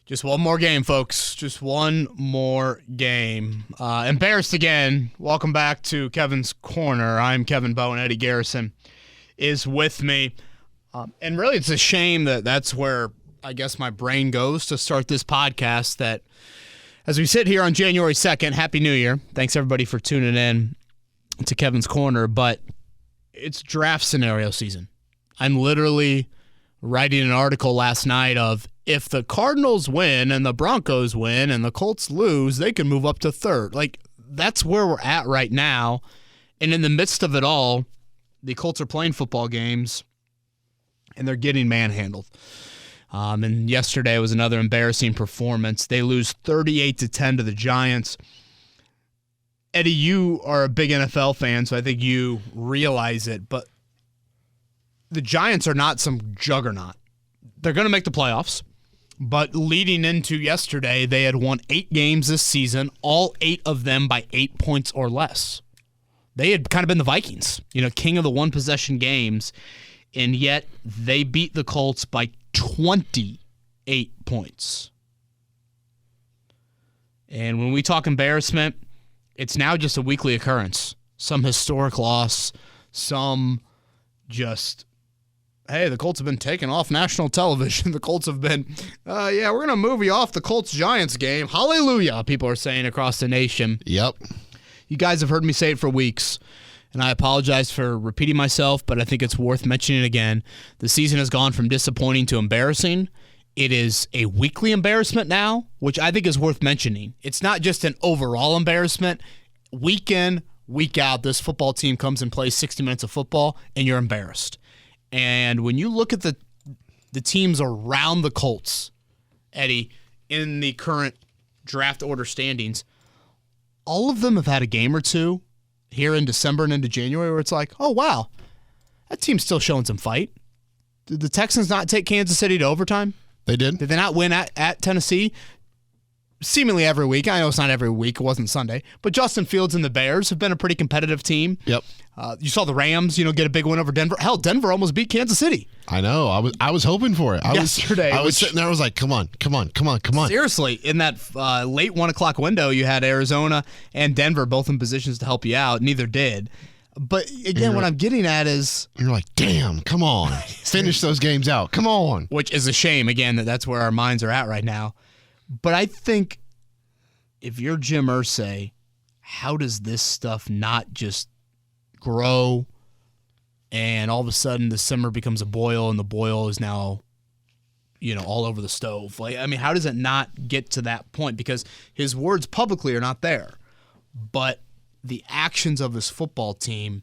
Just one more game, folks. Just one more game. Embarrassed again. Welcome back to Kevin's Corner. I'm Kevin Bowen. Eddie Garrison is with me. And really, it's a shame that that's where I guess my brain goes to start this podcast. That as we sit here on January 2nd, Happy New Year. Thanks, everybody, for tuning in to Kevin's Corner. But it's draft scenario season. I'm literally writing an article last night of if the Cardinals win and the Broncos win and the Colts lose, they can move up to third. Like, that's where we're at right now. And in the midst of it all, the Colts are playing football games and they're getting manhandled. And yesterday was another embarrassing performance. They lose 38-10 to the Giants. Eddie, you are a big NFL fan, so I think you realize it, but the Giants are not some juggernaut. They're going to make the playoffs, but leading into yesterday, they had won 8 games this season, all 8 of them by 8 points or less. They had kind of been the Vikings, king of the one-possession games, and yet they beat the Colts by 28 points. And when we talk embarrassment, it's now just a weekly occurrence. Some historic loss, some just, hey, the Colts have been taken off national television. The Colts have been, we're going to move you off the Colts-Giants game. Hallelujah, people are saying across the nation. Yep. You guys have heard me say it for weeks, and I apologize for repeating myself, but I think it's worth mentioning again. The season has gone from disappointing to embarrassing. It is a weekly embarrassment now, which I think is worth mentioning. It's not just an overall embarrassment. Week in, week out, this football team comes and plays 60 minutes of football, and you're embarrassed. And when you look at the teams around the Colts, Eddie, in the current draft order standings, all of them have had a game or two here in December and into January where it's like, oh, wow, that team's still showing some fight. Did the Texans not take Kansas City to overtime? They did. Did they not win at Tennessee? Seemingly every week. I know it's not every week. It wasn't Sunday. But Justin Fields and the Bears have been a pretty competitive team. Yep. You saw the Rams, get a big win over Denver. Hell, Denver almost beat Kansas City. I know. I was hoping for it. Yesterday. I was sitting there. I was like, come on. Seriously, in that late 1 o'clock window, you had Arizona and Denver both in positions to help you out. Neither did. But again, what I'm getting at is, you're like, damn, come on. Finish those games out. Come on. Which is a shame, again, that's where our minds are at right now. But I think if you're Jim Irsay, how does this stuff not just grow and all of a sudden the simmer becomes a boil and the boil is now, all over the stove? Like, I mean, how does it not get to that point? Because his words publicly are not there. But the actions of his football team,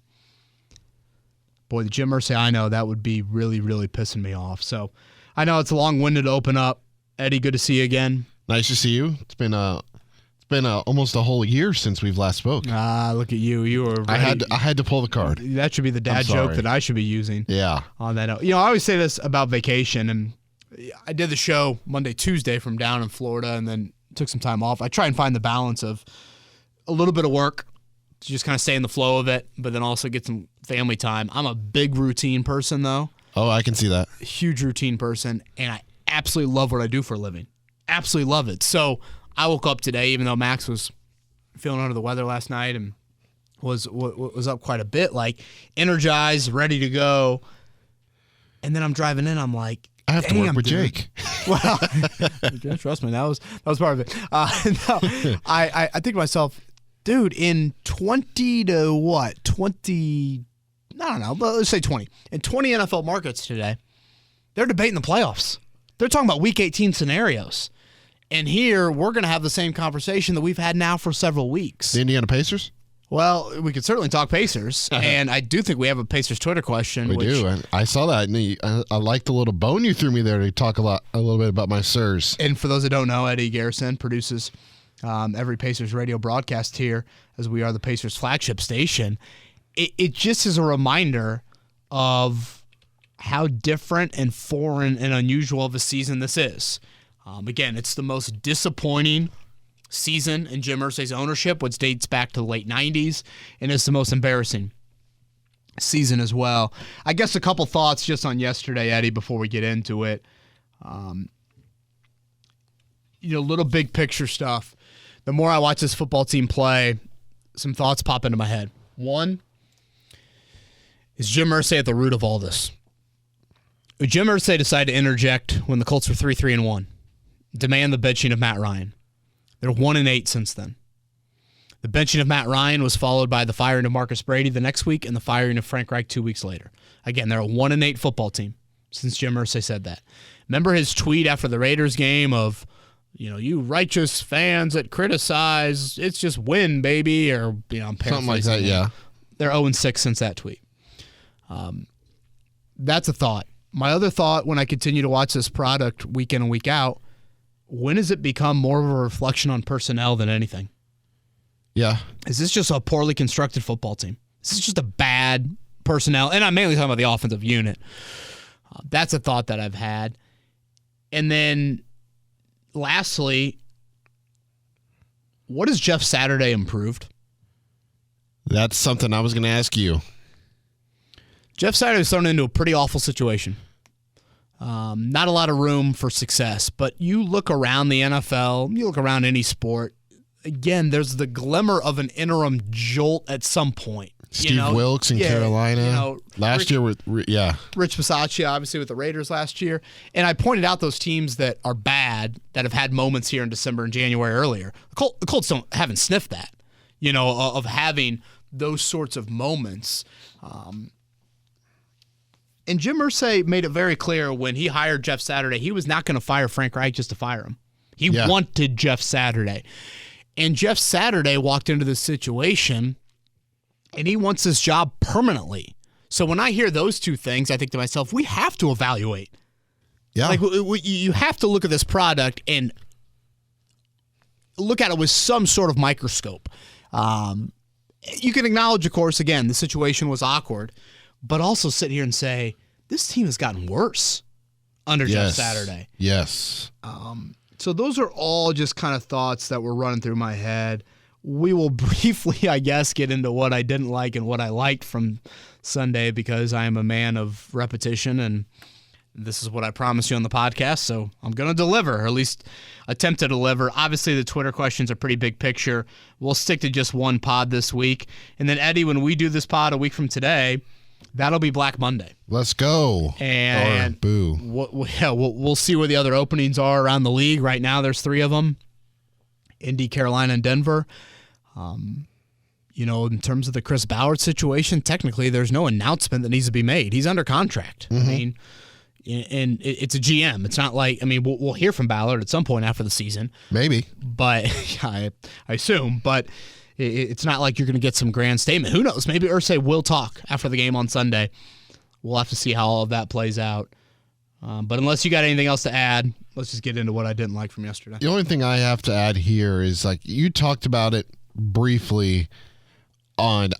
boy, the Jim Irsay I know, that would be really, really pissing me off. So I know it's long-winded to open up. Eddie, good to see you again. Nice to see you. It's been almost a whole year since we've last spoke. Look at you. You were ready. I had to pull the card. That should be the dad joke that I should be using. Yeah. On that note. I always say this about vacation, and I did the show Monday, Tuesday from down in Florida, and then took some time off. I try and find the balance of a little bit of work to just kind of stay in the flow of it, but then also get some family time. I'm a big routine person, though. Oh, I can see that. Huge routine person, and I absolutely love what I do for a living. Absolutely love it. So I woke up today, even though Max was feeling under the weather last night and was up quite a bit, like energized, ready to go. And then I'm driving in, I'm like, I have to work with dude. Jake. Well, trust me, that was part of it. No, I think to myself, dude, in 20 to what? 20, I don't know, let's say 20. In 20 NFL markets today, they're debating the playoffs. They're talking about Week 18 scenarios. And here, we're going to have the same conversation that we've had now for several weeks. The Indiana Pacers? Well, we could certainly talk Pacers. And I do think we have a Pacers Twitter question. We do. I saw that. And I like the little bone you threw me there to talk a little bit about my Sirs. And for those that don't know, Eddie Garrison produces every Pacers radio broadcast here, as we are the Pacers flagship station. It just is a reminder of how different and foreign and unusual of a season this is. Again, it's the most disappointing season in Jim Irsay's ownership, which dates back to the late 90s, and it's the most embarrassing season as well. I guess a couple thoughts just on yesterday, Eddie, before we get into it. little big picture stuff. The more I watch this football team play, some thoughts pop into my head. One, is Jim Irsay at the root of all this? Jim Irsay decided to interject when the Colts were 3-3-1, demand the benching of Matt Ryan. They're 1-8 since then. The benching of Matt Ryan was followed by the firing of Marcus Brady the next week and the firing of Frank Reich 2 weeks later. Again, they're a 1-8 football team since Jim Irsay said that. Remember his tweet after the Raiders game of, you righteous fans that criticize, it's just win, baby, or I'm paraphrasing. Something like that, yeah. They're 0-6 since that tweet. That's a thought. My other thought when I continue to watch this product week in and week out, when has it become more of a reflection on personnel than anything? Yeah. Is this just a poorly constructed football team? Is this just a bad personnel? And I'm mainly talking about the offensive unit. That's a thought that I've had. And then lastly, what has Jeff Saturday improved? That's something I was going to ask you. Jeff Saturday's thrown into a pretty awful situation. Not a lot of room for success, but you look around the NFL, you look around any sport, again, there's the glimmer of an interim jolt at some point. Steve Wilkes in Carolina. Last year, Rich Bisaccia, obviously, with the Raiders last year. And I pointed out those teams that are bad, that have had moments here in December and January earlier. The Colts haven't sniffed that, of having those sorts of moments. And Jim Irsay made it very clear when he hired Jeff Saturday, he was not going to fire Frank Reich just to fire him. He wanted Jeff Saturday. And Jeff Saturday walked into this situation, and he wants this job permanently. So when I hear those two things, I think to myself, we have to evaluate. Yeah. Like, you have to look at this product and look at it with some sort of microscope. You can acknowledge, of course, again, the situation was awkward, but also sit here and say, this team has gotten worse under Jeff Saturday. Yes. So those are all just kind of thoughts that were running through my head. We will briefly, I guess, get into what I didn't like and what I liked from Sunday because I am a man of repetition, and this is what I promised you on the podcast, so I'm going to deliver, or at least attempt to deliver. Obviously, the Twitter questions are pretty big picture. We'll stick to just one pod this week. And then, Eddie, when we do this pod a week from today, that'll be Black Monday. Let's go. And or boo. We'll see where the other openings are around the league. Right now, there's 3 of them: Indy, Carolina, and Denver. In terms of the Chris Ballard situation, technically there's no announcement that needs to be made. He's under contract. Mm-hmm. I mean, and it's a GM. It's not like, we'll hear from Ballard at some point after the season. Maybe. But I assume. But it's not like you're going to get some grand statement. Who knows? Maybe Irsay will talk after the game on Sunday. We'll have to see how all of that plays out. But unless you got anything else to add, let's just get into what I didn't like from yesterday. The only thing I have to add here is, you talked about it briefly on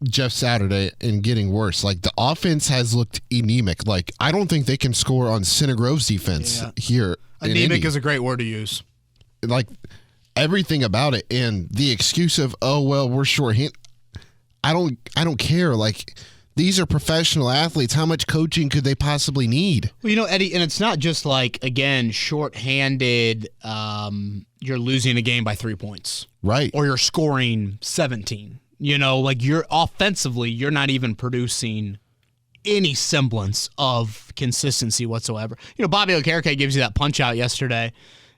Jeff Saturday and getting worse. The offense has looked anemic. I don't think they can score on Center Grove's defense here. Anemic is a great word to use. Everything about it, and the excuse of, we're short-handed. I don't care. These are professional athletes. How much coaching could they possibly need? Well, Eddie, and it's not just again, short-handed, you're losing a game by 3 points. Right. Or you're scoring 17. You're offensively, you're not even producing any semblance of consistency whatsoever. Bobby Okereke gives you that punch out yesterday,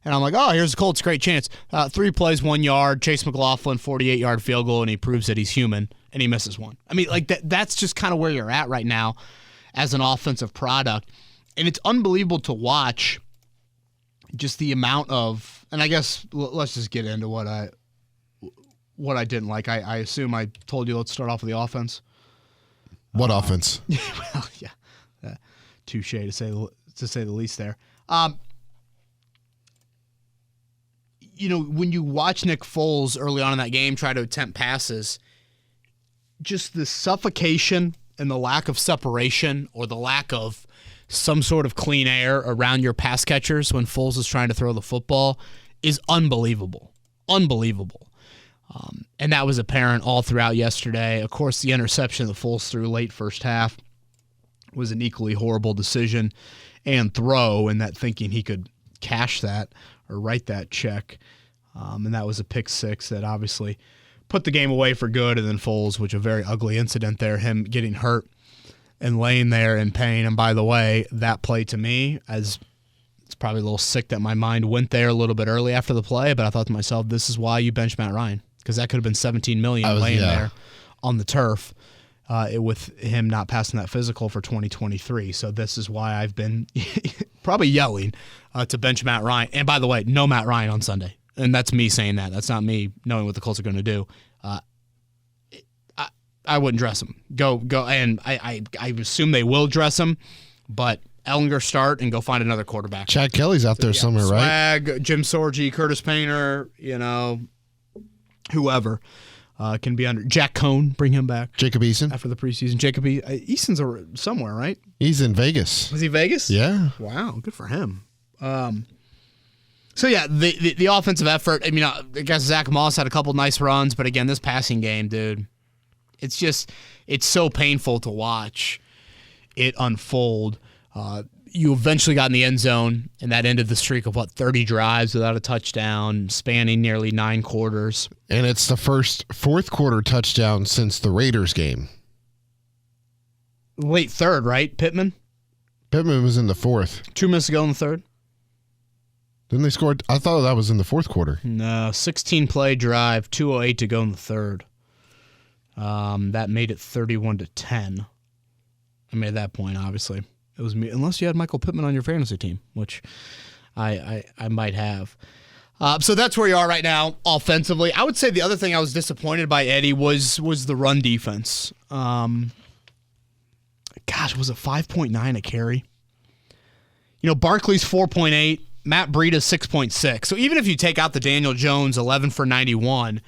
and I'm like, here's the Colts, great chance. 3 plays, 1 yard, Chase McLaughlin, 48-yard field goal, and he proves that he's human, and he misses one. That's just kind of where you're at right now as an offensive product, and it's unbelievable to watch just the amount of, and I guess let's just get into what I didn't like. I assume I told you let's start off with the offense. What offense? Well, yeah, touche to say the least there. When you watch Nick Foles early on in that game try to attempt passes, just the suffocation and the lack of separation or the lack of some sort of clean air around your pass catchers when Foles is trying to throw the football is unbelievable. Unbelievable. And that was apparent all throughout yesterday. Of course, the interception that Foles threw late first half was an equally horrible decision and throw, and that thinking he could cash that or write that check. And that was a pick six that obviously put the game away for good. And then Foles, which a very ugly incident there, him getting hurt and laying there in pain. And by the way, that play to me, as it's probably a little sick that my mind went there a little bit early after the play, but I thought to myself, this is why you bench Matt Ryan, because that could have been $17 million laying there on the turf with him not passing that physical for 2023. So this is why I've been probably yelling to bench Matt Ryan. And by the way, no Matt Ryan on Sunday. And that's me saying that. That's not me knowing what the Colts are going to do. I wouldn't dress him. Go, and I assume they will dress him, but Ellinger start and go find another quarterback. Chad Kelly's out there somewhere, right? Swag, Jim Sorgi, Curtis Painter, whoever can be under. Jack Cohn, bring him back. Jacob Eason. After the preseason. Jacob Eason's somewhere, right? He's in Vegas. Was he Vegas? Yeah. Wow, good for him. So, yeah, the offensive effort, I mean, I guess Zach Moss had a couple nice runs, but again, this passing game, dude, it's so painful to watch it unfold. You eventually got in the end zone, and that ended the streak of, 30 drives without a touchdown, spanning nearly 9 quarters. And it's the first fourth quarter touchdown since the Raiders game. Late third, right? Pittman was in the fourth. 2 minutes ago in the third. Didn't they score? I thought that was in the fourth quarter. No, 16-play drive, 2:08 to go in the third. That made it 31-10. I mean, at that point, obviously, it was me, unless you had Michael Pittman on your fantasy team, which I might have. So that's where you are right now offensively. I would say the other thing I was disappointed by, Eddie, was the run defense. Gosh, was it 5.9 a carry? Barkley's 4.8. Matt Breida's 6.6. So even if you take out the Daniel Jones 11 for 91,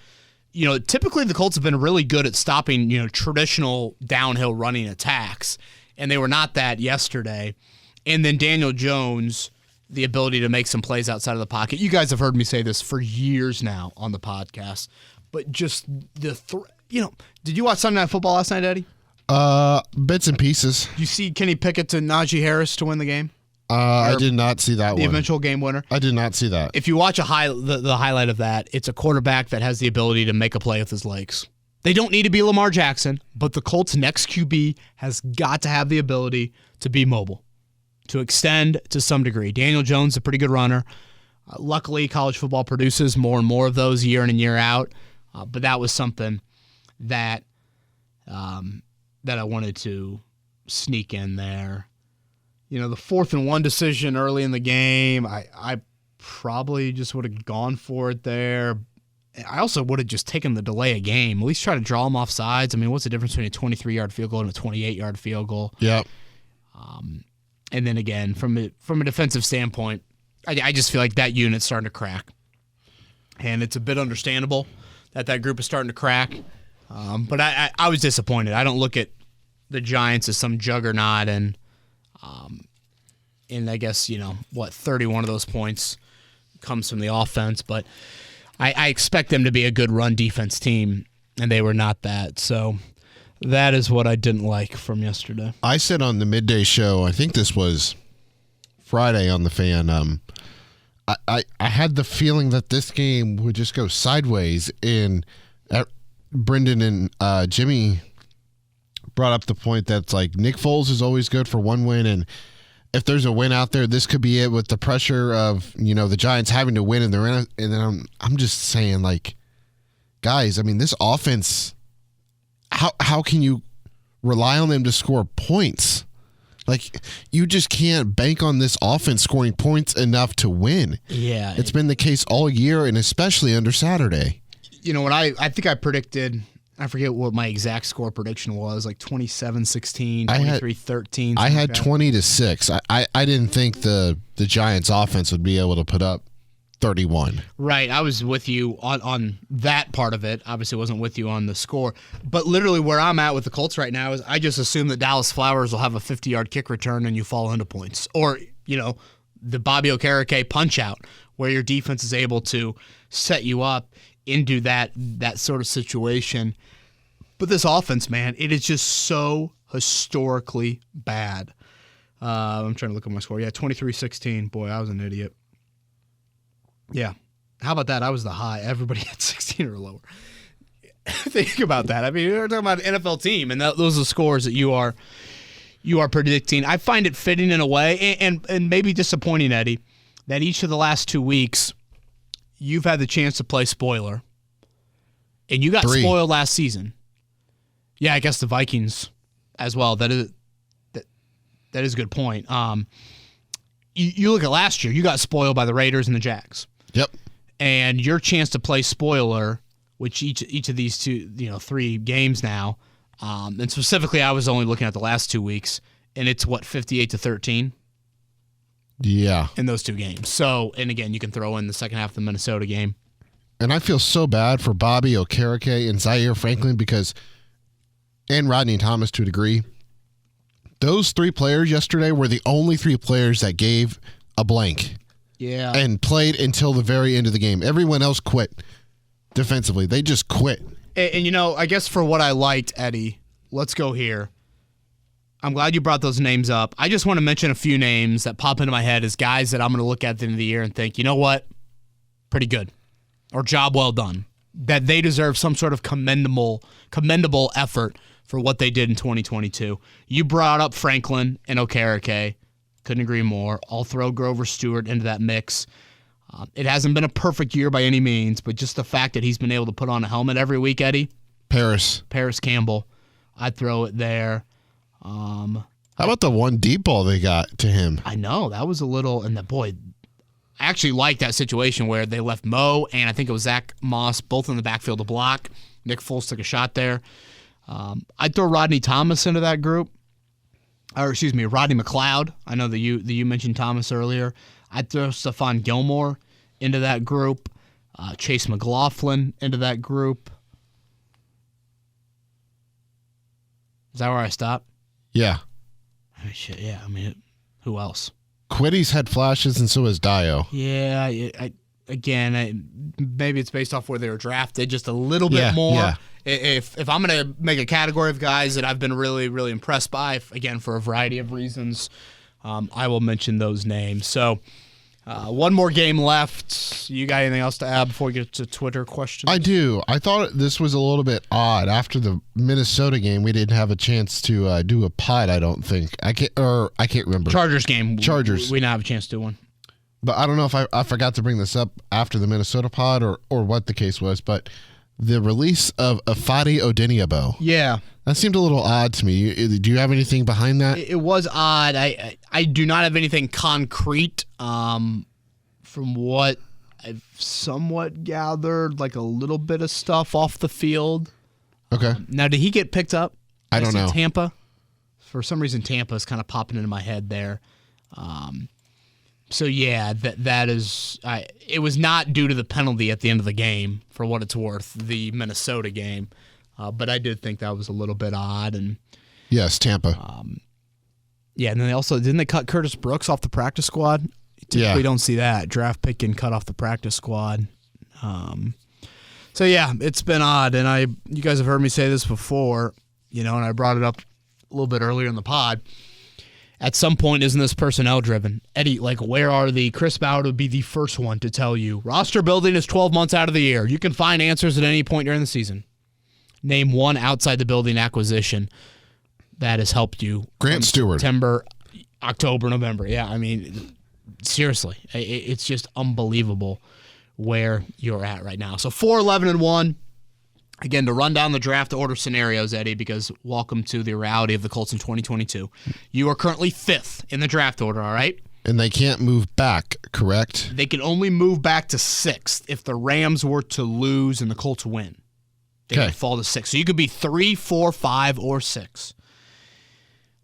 typically the Colts have been really good at stopping, traditional downhill running attacks, and they were not that yesterday. And then Daniel Jones, the ability to make some plays outside of the pocket. You guys have heard me say this for years now on the podcast, but just did you watch Sunday Night Football last night, Eddie? Bits and pieces. You see Kenny Pickett to Najee Harris to win the game? I did not see that one. The eventual game winner. I did not see that. If you watch the highlight of that, it's a quarterback that has the ability to make a play with his legs. They don't need to be Lamar Jackson, but the Colts' next QB has got to have the ability to be mobile, to extend to some degree. Daniel Jones is a pretty good runner. Luckily, college football produces more and more of those year in and year out, but that was something that I wanted to sneak in there. The 4th and 1 decision early in the game, I probably just would have gone for it there. I also would have just taken the delay of game, at least try to draw them off sides. I mean, what's the difference between a 23-yard field goal and a 28-yard field goal? Yep. And then again, from a defensive standpoint, I just feel like that unit's starting to crack. And it's a bit understandable that group is starting to crack. But I was disappointed. I don't look at the Giants as some juggernaut, and I guess, 31 of those points comes from the offense. But I expect them to be a good run defense team, and they were not that. So that is what I didn't like from yesterday. I said on the midday show, I think this was Friday on the Fan, I had the feeling that this game would just go sideways, and Brendan and Jimmy brought up the point that's like Nick Foles is always good for one win, and if there's a win out there, this could be it with the pressure of, the Giants having to win, and then I'm just saying, like, guys, I mean, this offense, how can you rely on them to score points? Like, you just can't bank on this offense scoring points enough to win. Yeah. It's been the case all year, and especially under Saturday. When I think I predicted, I forget what my exact score prediction was, like 27-16, 23-13. I had 20-6. I didn't think the Giants offense would be able to put up 31. Right. I was with you on that part of it. Obviously wasn't with you on the score. But literally where I'm at with the Colts right now is I just assume that Dallas Flowers will have a 50-yard kick return and you fall into points. Or, the Bobby Okereke punch-out where your defense is able to set you up into that sort of situation. But this offense, man, it is just so historically bad. I'm trying to look at my score. Yeah, 23-16. Boy, I was an idiot. Yeah. How about that? I was the high. Everybody had 16 or lower. Think about that. I mean, we're talking about an NFL team, and those are the scores that you are predicting. I find it fitting in a way, and maybe disappointing, Eddie, that each of the last 2 weeks you've had the chance to play spoiler, and you got 3. spoiled last season. Yeah, I guess the Vikings as well. That is a good point. You look at last year, you got spoiled by the Raiders and the Jags. Yep. And your chance to play spoiler, which each of these 3 games now, and specifically I was only looking at the last 2 weeks, and it's 58-13. Yeah. In those 2 games. So, and again, you can throw in the second half of the Minnesota game. And I feel so bad for Bobby Okereke and Zaire Franklin and Rodney Thomas to a degree. Those 3 players yesterday were the only 3 players that gave a blank. Yeah. And played until the very end of the game. Everyone else quit defensively. They just quit. And I guess for what I liked, Eddie, let's go here. I'm glad you brought those names up. I just want to mention a few names that pop into my head as guys that I'm going to look at the end of the year and think, you know what? Pretty good. Or job well done. That they deserve some sort of commendable effort for what they did in 2022. You brought up Franklin and Okereke. Couldn't agree more. I'll throw Grover Stewart into that mix. It hasn't been a perfect year by any means, but just the fact that he's been able to put on a helmet every week, Eddie. Paris Campbell. I'd throw it there. How about the one deep ball they got to him? I know. That was a little, and I actually liked that situation where they left Mo and I think it was Zach Moss both in the backfield to block. Nick Foles took a shot there. I'd throw Rodney Thomas into that group. Rodney McLeod. I know that you mentioned Thomas earlier. I'd throw Stephon Gilmore into that group. Chase McLaughlin into that group. Is that where I stop? Yeah. I mean, shit, yeah. I mean, who else? Quiddy's had flashes, and so has Dio. Yeah. Maybe it's based off where they were drafted just a little bit more. Yeah. If I'm going to make a category of guys that I've been really, really impressed by, again, for a variety of reasons, I will mention those names. So one more game left. You got anything else to add before we get to Twitter questions? I do. I thought this was a little bit odd. After the Minnesota game, we didn't have a chance to do a pod, I don't think. I can't remember. Chargers game. Chargers. We didn't have a chance to do one. But I don't know if I forgot to bring this up after the Minnesota pod or what the case was, but the release of Afadi Odeniabo. Yeah. That seemed a little odd to me. Do you have anything behind that? It was odd. I do not have anything concrete from what I've somewhat gathered, like a little bit of stuff off the field. Okay. Now, did he get picked up? I don't know. Tampa? For some reason, Tampa is kind of popping into my head there. So, yeah, that is it was not due to the penalty at the end of the game, for what it's worth, the Minnesota game. But I did think that was a little bit odd. And yes, Tampa. yeah, and then didn't they cut Curtis Brooks off the practice squad? You typically don't see that. Draft pick and cut off the practice squad. So, yeah, it's been odd. And you guys have heard me say this before, and I brought it up a little bit earlier in the pod. At some point, isn't this personnel driven? Eddie, where are Chris Ballard would be the first one to tell you, roster building is 12 months out of the year. You can find answers at any point during the season. Name one outside the building acquisition that has helped you. Grant Stewart. September, October, November. Yeah, I mean, seriously, it's just unbelievable where you're at right now. So 4-11-1. Again, to run down the draft order scenarios, Eddie, because welcome to the reality of the Colts in 2022. You are currently 5th in the draft order, all right? And they can't move back, correct? They can only move back to 6th if the Rams were to lose and the Colts win. They would fall to 6. So you could be 3, 4, 5, or 6.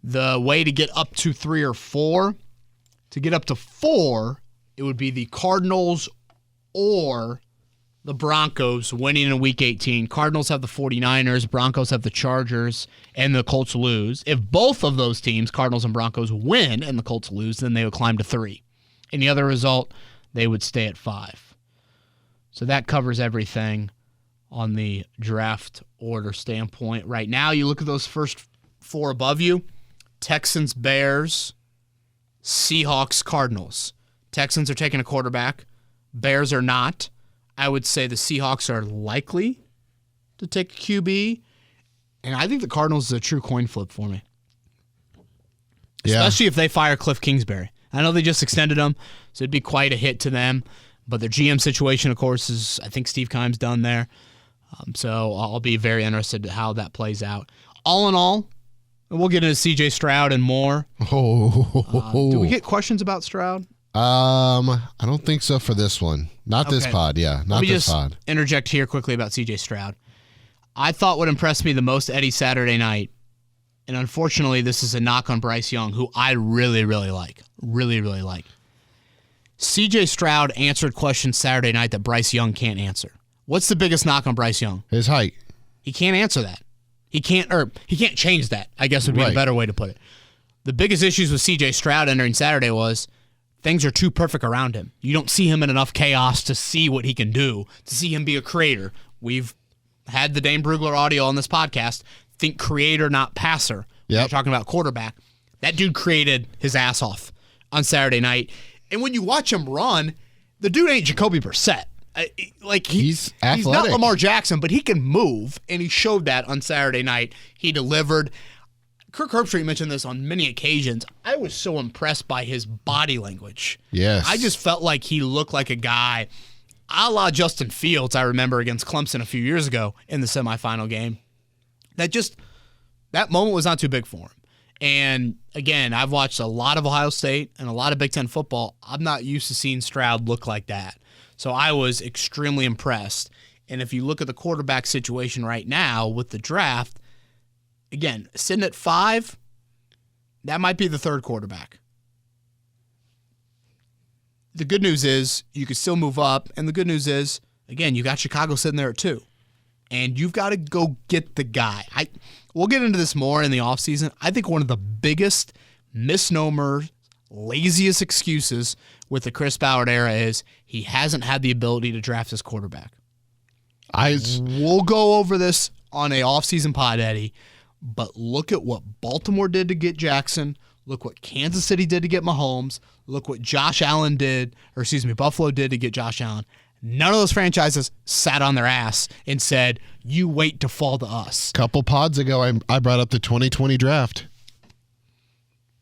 The way to get up to 3 or 4, to get up to 4, it would be the Cardinals or the Broncos winning in Week 18. Cardinals have the 49ers, Broncos have the Chargers, and the Colts lose. If both of those teams, Cardinals and Broncos, win and the Colts lose, then they would climb to 3. Any other result, they would stay at 5. So that covers everything on the draft order standpoint. Right now, you look at those first 4 above you, Texans, Bears, Seahawks, Cardinals. Texans are taking a quarterback. Bears are not. I would say the Seahawks are likely to take a QB. And I think the Cardinals is a true coin flip for me. Yeah. Especially if they fire Cliff Kingsbury. I know they just extended him, so it'd be quite a hit to them. But their GM situation, of course, is I think Steve Keim's done there. So I'll be very interested in how that plays out. All in all, we'll get into C.J. Stroud and more. Do we get questions about Stroud? I don't think so for this one. Not this pod, yeah. Not this pod. Let me just interject here quickly about C.J. Stroud. I thought what impressed me the most Eddie Saturday night, and unfortunately this is a knock on Bryce Young, who I really, really like. Really, really like. C.J. Stroud answered questions Saturday night that Bryce Young can't answer. What's the biggest knock on Bryce Young? His height. He can't answer that. He can't change that, I guess would be a better way to put it. The biggest issues with C.J. Stroud entering Saturday was things are too perfect around him. You don't see him in enough chaos to see what he can do, to see him be a creator. We've had the Dane Brugler audio on this podcast. Think creator, not passer. Yep. We're talking about quarterback. That dude created his ass off on Saturday night. And when you watch him run, the dude ain't Jacoby Brissett. He's athletic. He's not Lamar Jackson, but he can move, and he showed that on Saturday night. He delivered. Kirk Herbstreit mentioned this on many occasions. I was so impressed by his body language. Yes. I just felt like he looked like a guy a la Justin Fields, I remember against Clemson a few years ago in the semifinal game. That moment was not too big for him. And again, I've watched a lot of Ohio State and a lot of Big Ten football. I'm not used to seeing Stroud look like that. So I was extremely impressed. And if you look at the quarterback situation right now with the draft, again, sitting at 5, that might be the third quarterback. The good news is you can still move up. And the good news is, again, you got Chicago sitting there at 2. And you've got to go get the guy. We'll get into this more in the offseason. I think one of the biggest misnomers, laziest excuses with the Chris Ballard era is he hasn't had the ability to draft his quarterback. We'll go over this on a offseason pod, Eddie, but look at what Baltimore did to get Jackson. Look what Kansas City did to get Mahomes. Look what Buffalo did to get Josh Allen. None of those franchises sat on their ass and said, you wait to fall to us. Couple pods ago, I brought up the 2020 draft.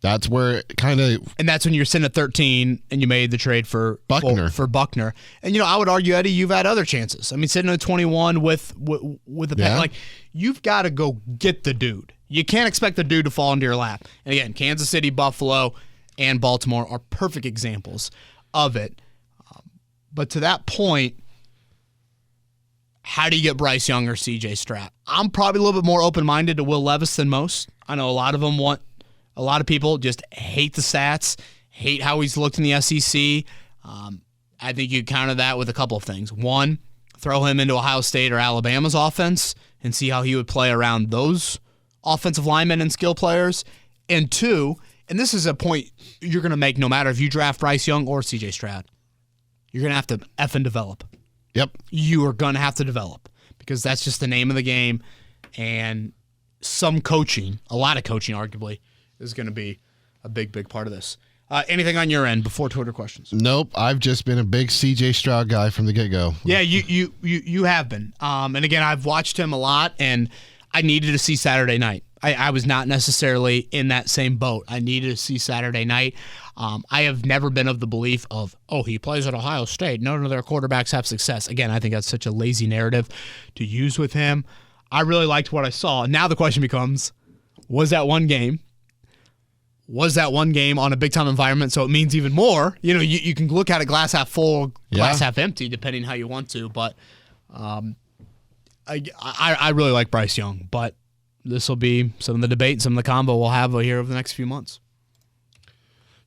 That's where it kind of... And that's when you're sitting at 13 and you made the trade for Buckner. And, I would argue, Eddie, you've had other chances. I mean, sitting at 21 with the pack, like, you've got to go get the dude. You can't expect the dude to fall into your lap. And again, Kansas City, Buffalo, and Baltimore are perfect examples of it. But to that point, how do you get Bryce Young or C.J. Stroud? I'm probably a little bit more open-minded to Will Levis than most. I know a lot of people just hate the stats, hate how he's looked in the SEC. I think you counter that with a couple of things. One, throw him into Ohio State or Alabama's offense and see how he would play around those offensive linemen and skill players. And two, and this is a point you're going to make no matter if you draft Bryce Young or C.J. Stroud, you're going to have to effing develop. Yep. You are going to have to develop because that's just the name of the game. And some coaching, a lot of coaching arguably, is going to be a big, big part of this. Anything on your end before Twitter questions? Nope. I've just been a big C.J. Stroud guy from the get-go. Yeah, you have been. And again, I've watched him a lot, and I needed to see Saturday night. I was not necessarily in that same boat. I needed to see Saturday night. I have never been of the belief of, he plays at Ohio State. None of their quarterbacks have success. Again, I think that's such a lazy narrative to use with him. I really liked what I saw. Now the question becomes, was that one game on a big-time environment, so it means even more? You can look at it glass half full, glass half empty, depending how you want to. But I really like Bryce Young. But this will be some of the debate, some of the combo we'll have here over the next few months.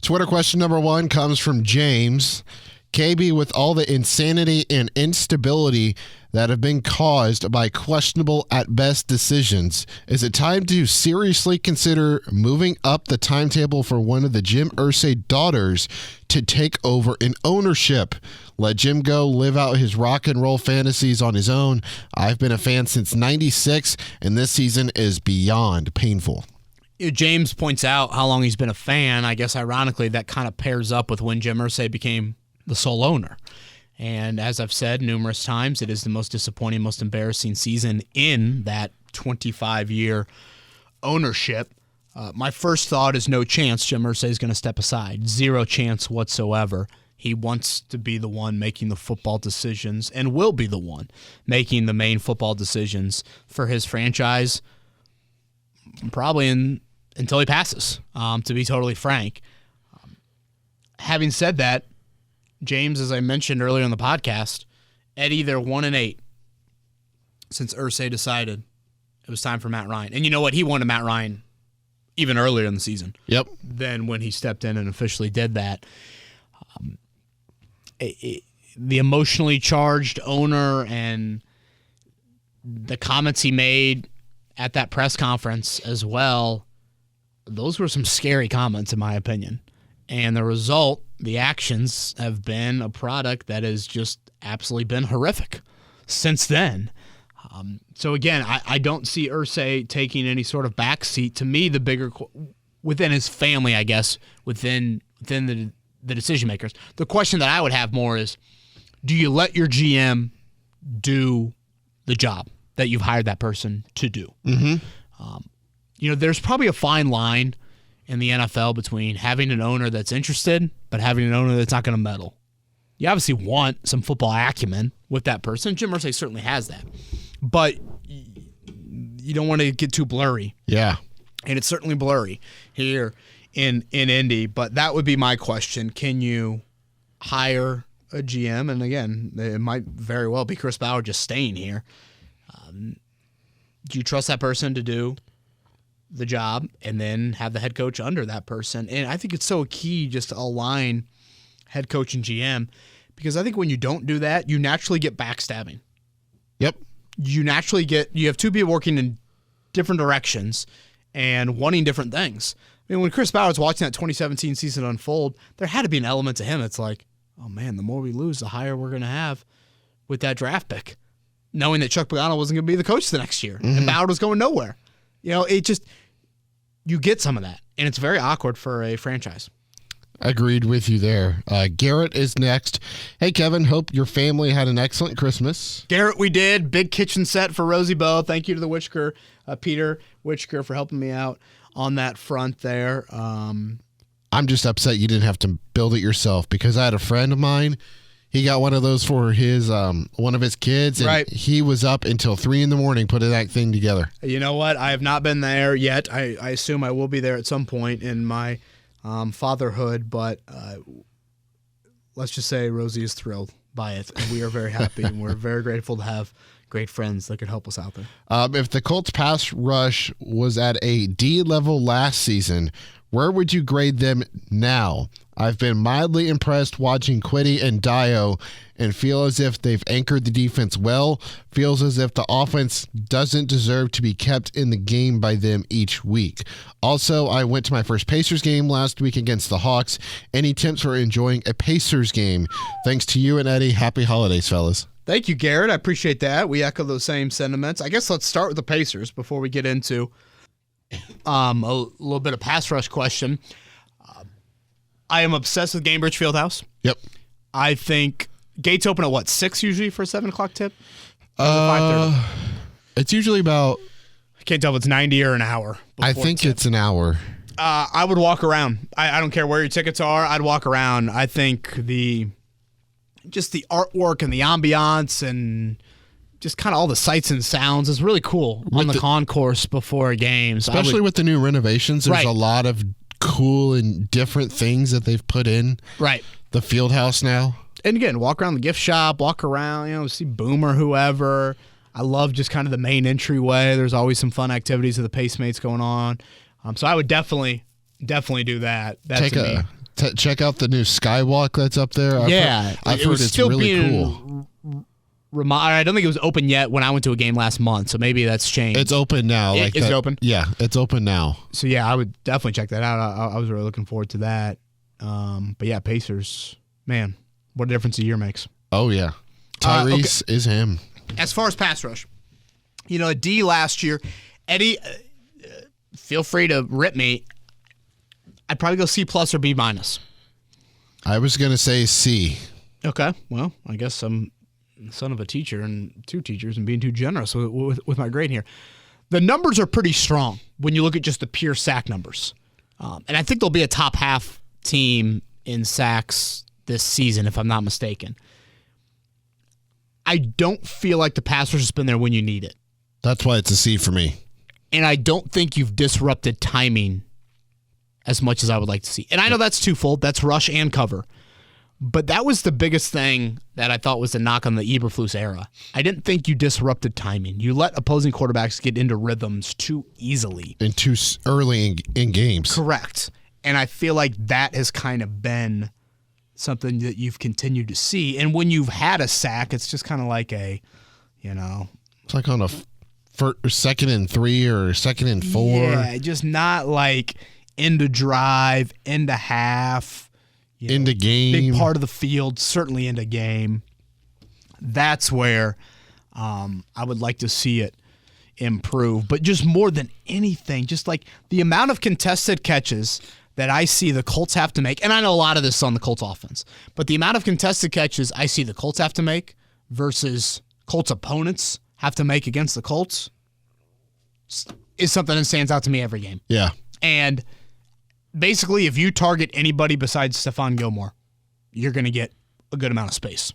Twitter question number 1 comes from James. KB, with all the insanity and instability that have been caused by questionable at best decisions, is it time to seriously consider moving up the timetable for one of the Jim Irsay daughters to take over in ownership? Let Jim go live out his rock and roll fantasies on his own. I've been a fan since '96, and this season is beyond painful. James points out how long he's been a fan. I guess ironically that kind of pairs up with when Jim Irsay became the sole owner. And as I've said numerous times, it is the most disappointing, most embarrassing season in that 25-year ownership. My first thought is no chance Jim Irsay is going to step aside. Zero chance whatsoever. He wants to be the one making the football decisions and will be the one making the main football decisions for his franchise probably until he passes, to be totally frank. Having said that, James, as I mentioned earlier in the podcast, Eddie, they're 1-8 since Irsay decided it was time for Matt Ryan. And you know what? He wanted Matt Ryan even earlier in the season. Yep. Than when he stepped in and officially did that. The emotionally charged owner and the comments he made at that press conference as well, those were some scary comments in my opinion. And the result, the actions, have been a product that has just absolutely been horrific since then. So again, I don't see Irsay taking any sort of backseat. To me, the bigger, within his family, I guess, within the decision makers, the question that I would have more is, do you let your GM do the job that you've hired that person to do? Mm-hmm. There's probably a fine line in the NFL between having an owner that's interested, but having an owner that's not going to meddle. You obviously want some football acumen with that person. Jim Irsay certainly has that. But you don't want to get too blurry. Yeah. And it's certainly blurry here in Indy. But that would be my question. Can you hire a GM? And again, it might very well be Chris Ballard just staying here. Do you trust that person to do the job and then have the head coach under that person? And I think it's so key just to align head coach and GM, because I think when you don't do that, you naturally get backstabbing. Yep. You have two people working in different directions and wanting different things. I mean, when Chris Ballard's watching that 2017 season unfold, there had to be an element to him that's like, oh man, the more we lose, the higher we're going to have with that draft pick, knowing that Chuck Pagano wasn't going to be the coach the next year and Ballard was going nowhere. You get some of that, and it's very awkward for a franchise. Agreed with you there. Garrett is next. Hey, Kevin, hope your family had an excellent Christmas. Garrett, we did. Big kitchen set for Rosie Bowe. Thank you to the Witchker, Peter Witchker, for helping me out on that front there. I'm just upset you didn't have to build it yourself, because I had a friend of mine. He got one of those for his one of his kids, and right. He was up until 3 a.m. putting that thing together. You know what? I have not been there yet. I assume I will be there at some point in my fatherhood, but let's just say Rosie is thrilled by it, and we are very happy, and we're very grateful to have great friends that could help us out there. If the Colts pass rush was at a D level last season, where would you grade them now? I've been mildly impressed watching Quiddy and Dio and feel as if they've anchored the defense well. Feels as if the offense doesn't deserve to be kept in the game by them each week. Also, I went to my first Pacers game last week against the Hawks. Any tips for enjoying a Pacers game? Thanks to you and Eddie. Happy holidays, fellas. Thank you, Garrett. I appreciate that. We echo those same sentiments. I guess let's start with the Pacers before we get into a little bit of pass rush question. I am obsessed with Gainbridge Fieldhouse. Yep. I think gates open at 6 usually for a 7 o'clock tip? It's usually about, I can't tell if it's 90 or an hour. I think tip. It's an hour. I would walk around. I don't care where your tickets are. I'd walk around. I think the artwork and the ambiance and just kind of all the sights and sounds is really cool on the concourse before games. Especially with the new renovations, there's right. a lot of cool and different things that they've put in. Right. The field house now. And again, walk around the gift shop, walk around, see Boomer, whoever. I love just kind of the main entryway. There's always some fun activities of the Pacemates going on. So I would definitely do that. Check out the new Skywalk that's up there. I've heard it's still really cool. I don't think it was open yet when I went to a game last month, so maybe that's changed. It's open now. Is it open? Yeah, it's open now. So yeah, I would definitely check that out. I was really looking forward to that. But yeah, Pacers, man, what a difference a year makes. Oh yeah, Tyrese is him. As far as pass rush, a D last year, Eddie, feel free to rip me. I'd probably go C+ or B-. I was gonna say C. Okay, well, I guess I'm the son of a teacher and two teachers and being too generous with my grade here. The numbers are pretty strong when you look at just the pure sack numbers. And I think they'll be a top half team in sacks this season, if I'm not mistaken. I don't feel like the pass rush has been there when you need it. That's why it's a C for me. And I don't think you've disrupted timing as much as I would like to see. And I know that's twofold. That's rush and cover. But that was the biggest thing that I thought was the knock on the Eberflus era. I didn't think you disrupted timing. You let opposing quarterbacks get into rhythms too easily. And too early in games. Correct. And I feel like that has kind of been something that you've continued to see. And when you've had a sack, it's just kind of like It's like on a second and 3 or second and 4. Yeah, just not like into drive, into half. Into game. Big part of the field, certainly into game. That's where I would like to see it improve. But just more than anything, just like the amount of contested catches that I see the Colts have to make, and I know a lot of this is on the Colts offense, but the amount of contested catches I see the Colts have to make versus Colts opponents have to make against the Colts is something that stands out to me every game. Yeah. And basically, if you target anybody besides Stephon Gilmore, you're going to get a good amount of space.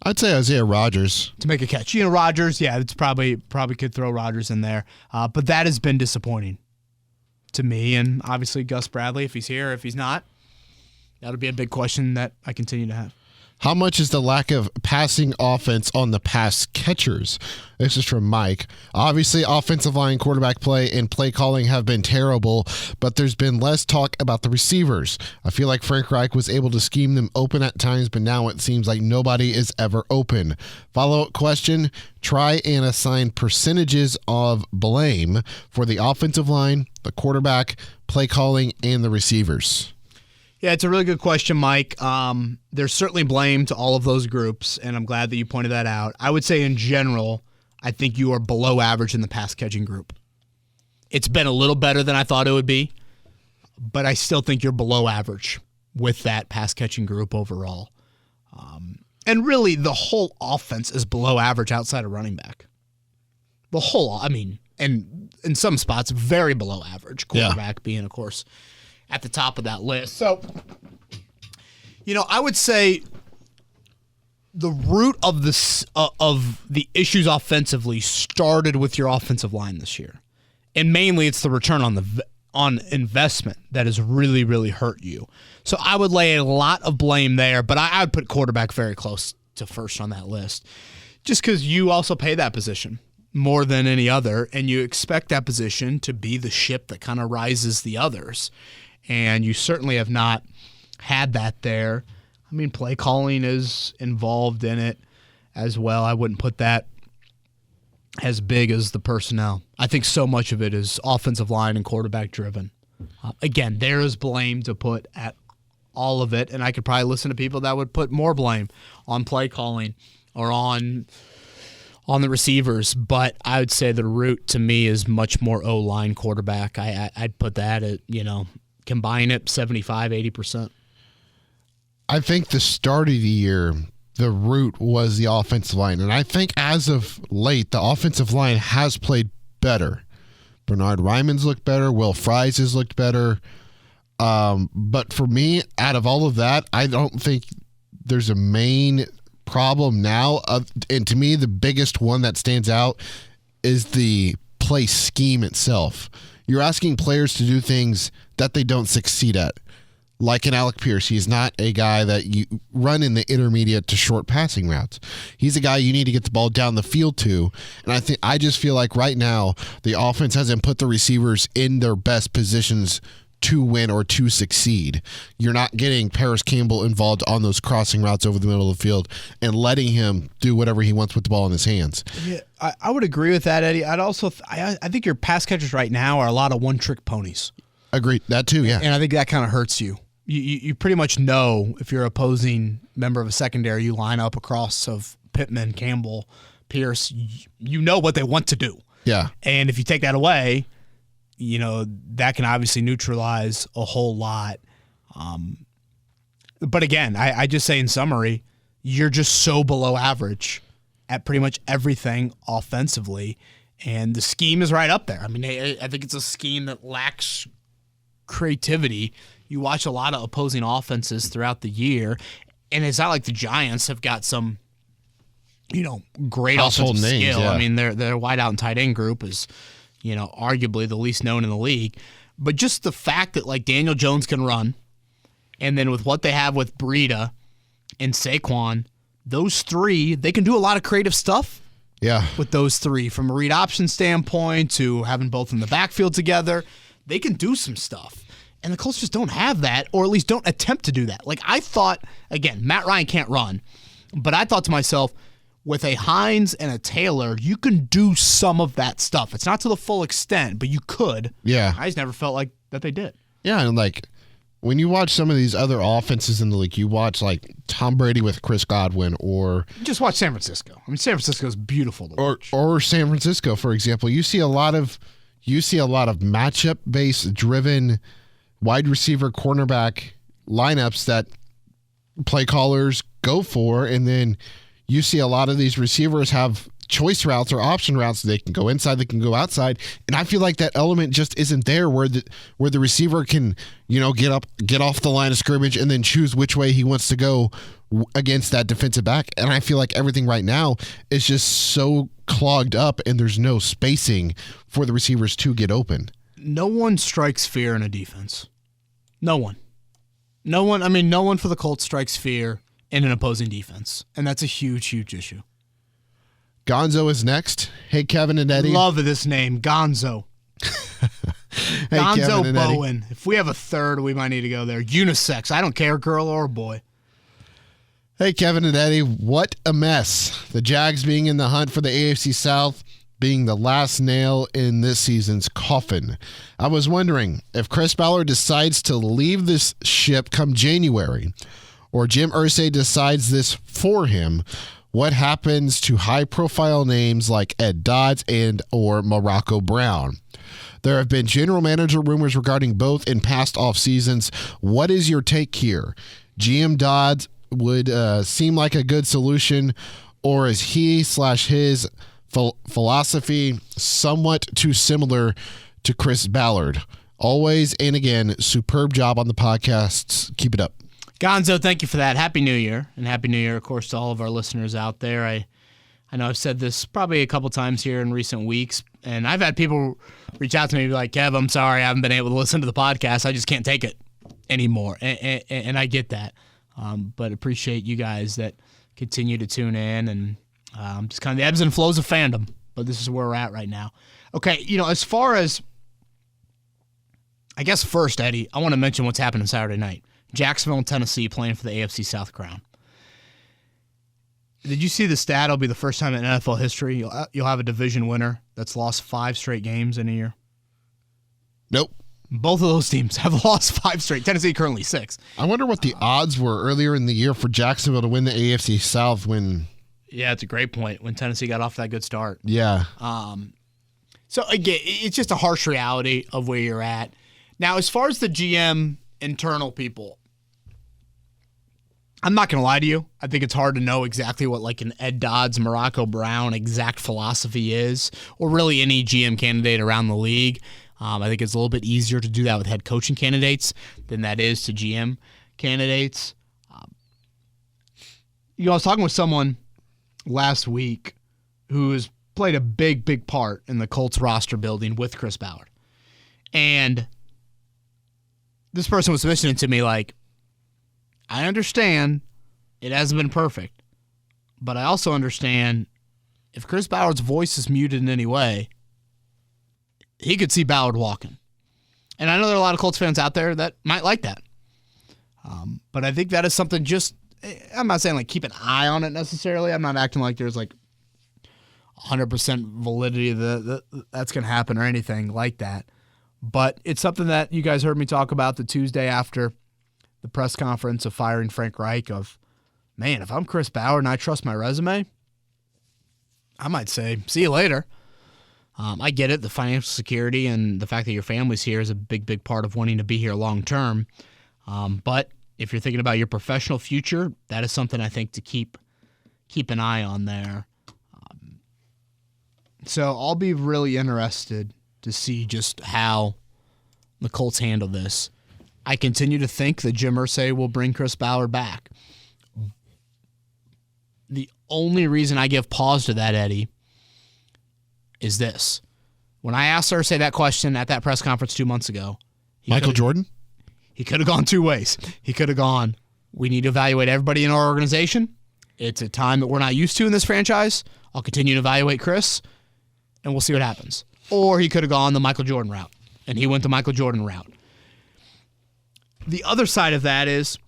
I'd say Isaiah Rodgers. To make a catch. Rodgers, yeah, it's probably could throw Rodgers in there. But that has been disappointing to me. And obviously Gus Bradley, if he's here, if he's not, that'll be a big question that I continue to have. How much is the lack of passing offense on the pass catchers? This is from Mike. Obviously, offensive line, quarterback play, and play calling have been terrible, but there's been less talk about the receivers. I feel like Frank Reich was able to scheme them open at times, but now it seems like nobody is ever open. Follow-up question, try and assign percentages of blame for the offensive line, the quarterback, play calling, and the receivers. Yeah, it's a really good question, Mike. There's certainly blame to all of those groups, and I'm glad that you pointed that out. I would say in general, I think you are below average in the pass-catching group. It's been a little better than I thought it would be, but I still think you're below average with that pass-catching group overall. And really, the whole offense is below average outside of running back. The whole, and in some spots, very below average. Quarterback being, of course, at the top of that list. So, I would say the root of the issues offensively started with your offensive line this year. And mainly it's the return on investment that has really, really hurt you. So I would lay a lot of blame there, but I would put quarterback very close to first on that list. Just because you also pay that position more than any other, and you expect that position to be the ship that kind of rises the others. And you certainly have not had that there. Play calling is involved in it as well. I wouldn't put that as big as the personnel. I think so much of it is offensive line and quarterback driven. Again, there is blame to put at all of it, and I could probably listen to people that would put more blame on play calling or on the receivers, but I would say the root to me is much more O-line quarterback. I'd put that at, combine it 75, 80%. I think the start of the year, the root was the offensive line. And I think as of late, the offensive line has played better. Bernard Ryman's looked better. Will Fries has looked better. But for me, out of all of that, I don't think there's a main problem now. And to me, the biggest one that stands out is the play scheme itself. You're asking players to do things that they don't succeed at. Like an Alec Pierce, he's not a guy that you run in the intermediate to short passing routes. He's a guy you need to get the ball down the field to. And I just feel like right now the offense hasn't put the receivers in their best positions to win or to succeed. You're not getting Paris Campbell involved on those crossing routes over the middle of the field and letting him do whatever he wants with the ball in his hands. Yeah, I would agree with that, Eddie. I think your pass catchers right now are a lot of one-trick ponies. Agreed. That too, yeah. And I think that kind of hurts you. You pretty much know if you're opposing member of a secondary, you line up across of Pittman, Campbell, Pierce, you know what they want to do. Yeah. And if you take that away, that can obviously neutralize a whole lot. But again, I just say in summary, you're just so below average at pretty much everything offensively. And the scheme is right up there. I mean, I think it's a scheme that lacks creativity. You watch a lot of opposing offenses throughout the year, and it's not like the Giants have got some, great household offensive names, skill. yeah. I mean, their wide out and tight end group is, arguably the least known in the league. But just the fact that, like, Daniel Jones can run, and then with what they have with Breida and Saquon, those three, they can do a lot of creative stuff. Yeah. With those three, from a read option standpoint to having both in the backfield together, they can do some stuff. And the Colts just don't have that, or at least don't attempt to do that. Like, I thought, again, Matt Ryan can't run, but I thought to myself, with a Hines and a Taylor, you can do some of that stuff. It's not to the full extent, but you could. Yeah. I just never felt like that they did. Yeah, and like when you watch some of these other offenses in the league, you watch like Tom Brady with Chris Godwin, or Just watch San Francisco. I mean, San Francisco is beautiful to watch. or San Francisco, for example. You see a lot of matchup based driven wide receiver cornerback lineups that play callers go for, and then you see a lot of these receivers have choice routes or option routes. They can go inside, they can go outside, and I feel like that element just isn't there where the receiver can, get off the line of scrimmage and then choose which way he wants to go against that defensive back. And I feel like everything right now is just so clogged up, and there's no spacing for the receivers to get open. No one strikes fear in a defense. No one. No one for the Colts strikes fear in an opposing defense, and that's a huge, huge issue. Gonzo is next. Hey, Kevin and Eddie. Love this name, Gonzo. Hey, Gonzo Kevin and Eddie. Bowen. If we have a third, we might need to go there. Unisex. I don't care, girl or boy. Hey, Kevin and Eddie. What a mess. The Jags being in the hunt for the AFC South, being the last nail in this season's coffin. I was wondering if Chris Ballard decides to leave this ship come January, or Jim Irsay decides this for him, what happens to high-profile names like Ed Dodds and or Morocco Brown? There have been general manager rumors regarding both in past off seasons. What is your take here? GM Dodds would seem like a good solution, or is he/his philosophy somewhat too similar to Chris Ballard? Always and again, superb job on the podcasts. Keep it up. Gonzo, thank you for that. Happy New Year. And Happy New Year, of course, to all of our listeners out there. I know I've said this probably a couple times here in recent weeks, and I've had people reach out to me and be like, Kev, I'm sorry I haven't been able to listen to the podcast. I just can't take it anymore. And I get that. But appreciate you guys that continue to tune in, and just kind of the ebbs and flows of fandom. But this is where we're at right now. Okay, as far as, I guess first, Eddie, I want to mention what's happening Saturday night. Jacksonville and Tennessee playing for the AFC South crown. Did you see the stat? It'll be the first time in NFL history you'll have a division winner that's lost 5 straight games in a year. Nope. Both of those teams have lost 5 straight. Tennessee currently 6. I wonder what the odds were earlier in the year for Jacksonville to win the AFC South when... Yeah, it's a great point. When Tennessee got off that good start. Yeah. So, again, it's just a harsh reality of where you're at. Now, as far as the GM internal people, I'm not going to lie to you. I think it's hard to know exactly what like an Ed Dodds, Morocco Brown exact philosophy is, or really any GM candidate around the league. I think it's a little bit easier to do that with head coaching candidates than that is to GM candidates. I was talking with someone last week who has played a big, big part in the Colts roster building with Chris Ballard. And this person was mentioning to me like, I understand it hasn't been perfect, but I also understand if Chris Ballard's voice is muted in any way, he could see Ballard walking. And I know there are a lot of Colts fans out there that might like that. But I think that is something just, I'm not saying like keep an eye on it necessarily. I'm not acting like there's like 100% validity that's going to happen or anything like that. But it's something that you guys heard me talk about the Tuesday after the press conference of firing Frank Reich of, man, if I'm Chris Ballard and I trust my resume, I might say, see you later. I get it. The financial security and the fact that your family's here is a big, big part of wanting to be here long term. But, if you're thinking about your professional future, that is something I think to keep an eye on there. So I'll be really interested to see just how the Colts handle this. I continue to think that Jim Irsay will bring Chris Ballard back. The only reason I give pause to that, Eddie, is this. When I asked Irsay that question at that press conference 2 months ago, Michael Jordan? He could have gone two ways. He could have gone, we need to evaluate everybody in our organization. It's a time that we're not used to in this franchise. I'll continue to evaluate Chris, and we'll see what happens. Or he could have gone the Michael Jordan route, and he went the Michael Jordan route. The other side of that is,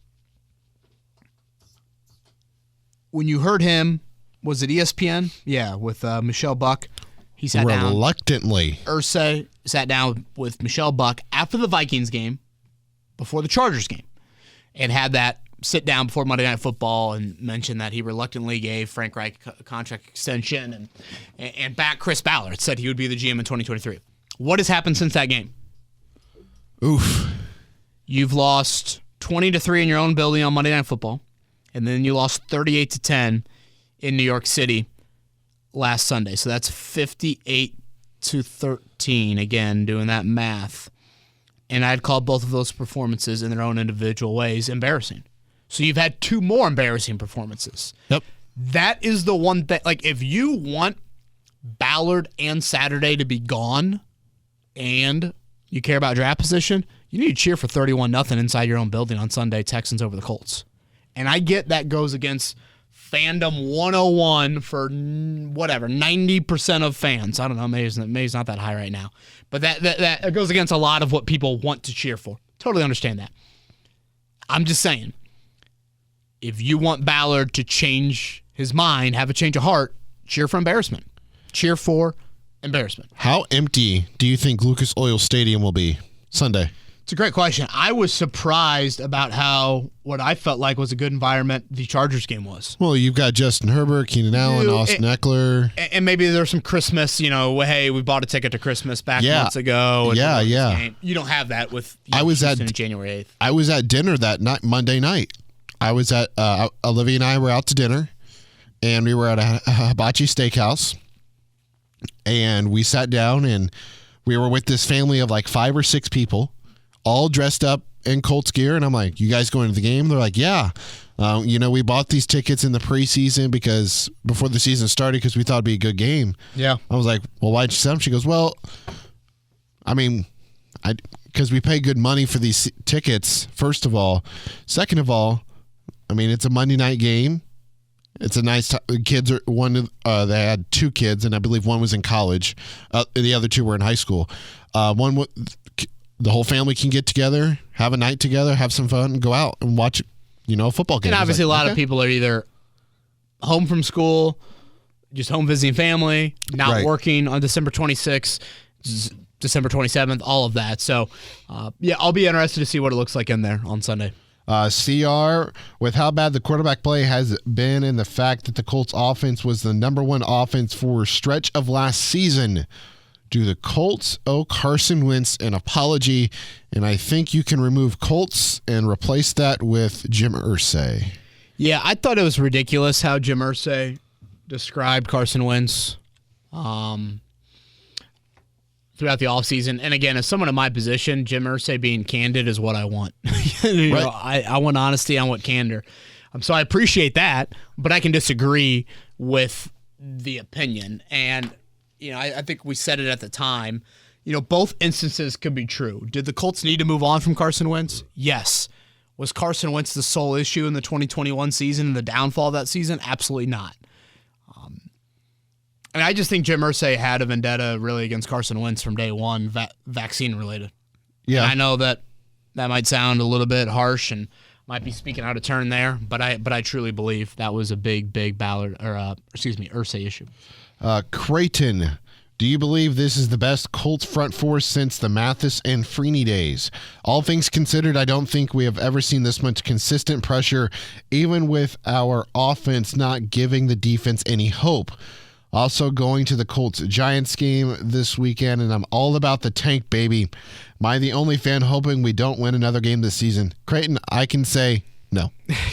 when you heard him, was it ESPN? Yeah, with Michelle Buck. He sat down. Reluctantly. Irsay sat down with Michelle Buck after the Vikings game, before the Chargers game, and had that sit down before Monday Night Football and mentioned that he reluctantly gave Frank Reich a contract extension and backed Chris Ballard, said he would be the GM in 2023. What has happened since that game? Oof. You've lost 20-3 in your own building on Monday Night Football, and then you lost 38-10 in New York City last Sunday. So that's 58-13, again, doing that math. And I'd call both of those performances in their own individual ways embarrassing. So you've had two more embarrassing performances. Yep. That is the one thing. Like, if you want Ballard and Saturday to be gone and you care about draft position, you need to cheer for 31-0 inside your own building on Sunday, Texans over the Colts. And I get that goes against fandom 101 for whatever, 90% of fans. I don't know, maybe it's not that high right now. But that goes against a lot of what people want to cheer for. Totally understand that. I'm just saying, if you want Ballard to change his mind, have a change of heart, cheer for embarrassment. Cheer for embarrassment. How empty do you think Lucas Oil Stadium will be Sunday? It's a great question. I was surprised about how what I felt like was a good environment the Chargers game was. Well, you've got Justin Herbert, Keenan Allen, Austin Eckler. And maybe there's some Christmas, hey, we bought a ticket to Christmas back months ago. Yeah. You don't have that with Houston January 8th. I was at dinner that night, Monday night. I was at, Olivia and I were out to dinner, and we were at a hibachi steakhouse, and we sat down, and we were with this family of like 5 or 6 people, all dressed up in Colts gear, and I'm like, you guys going to the game? They're like, yeah. We bought these tickets in the preseason before the season started because we thought it'd be a good game. Yeah. I was like, well, why'd you sell them? She goes, well, because we pay good money for these tickets, first of all. Second of all, it's a Monday night game. It's a nice time. Kids are they had 2 kids, and I believe one was in college. The other 2 were in high school. The whole family can get together, have a night together, have some fun, and go out and watch, a football game. And obviously a lot of people are either home from school, just home visiting family, not working on December 26th, December 27th, all of that. So, I'll be interested to see what it looks like in there on Sunday. CR, with how bad the quarterback play has been and the fact that the Colts offense was the number 1 offense for a stretch of last season, do the Colts owe Carson Wentz an apology? And I think you can remove Colts and replace that with Jim Irsay. Yeah, I thought it was ridiculous how Jim Irsay described Carson Wentz throughout the offseason. And again, as someone in my position, Jim Irsay being candid is what I want. I want honesty. I want candor. So I appreciate that, but I can disagree with the opinion. And I think we said it at the time. Both instances could be true. Did the Colts need to move on from Carson Wentz? Yes. Was Carson Wentz the sole issue in the 2021 season and the downfall of that season? Absolutely not. And I just think Jim Irsay had a vendetta really against Carson Wentz from day one, vaccine related. Yeah, and I know that might sound a little bit harsh and might be speaking out of turn there, but I truly believe that was a big Ballard Irsay issue. Creighton, do you believe this is the best Colts front four since the Mathis and Freeney days? All things considered, I don't think we have ever seen this much consistent pressure, even with our offense not giving the defense any hope. Also going to the Colts-Giants game this weekend, and I'm all about the tank, baby. Am I the only fan hoping we don't win another game this season? Creighton, I can say no.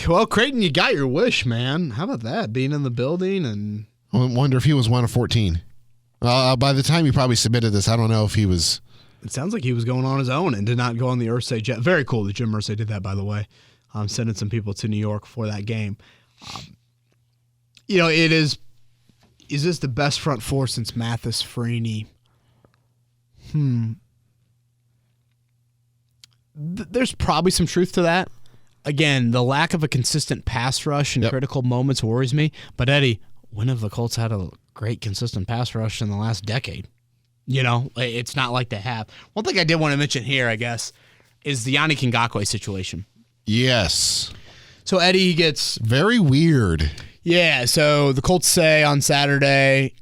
Well, Creighton, you got your wish, man. How about that? Being in the building and... I wonder if he was 1 of 14. By the time he probably submitted this, I don't know if he was... It sounds like he was going on his own and did not go on the Irsay jet. Very cool that Jim Irsay did that, by the way. Sending some people to New York for that game. It is this the best front four since Mathis, Freeney? There's probably some truth to that. Again, the lack of a consistent pass rush in critical moments worries me. But, Eddie, when have the Colts had a great consistent pass rush in the last decade? It's not like they have. One thing I did want to mention here, I guess, is the Yannick Ngakoue situation. Yes. So Eddie gets... Very weird. Yeah, so the Colts say on Saturday,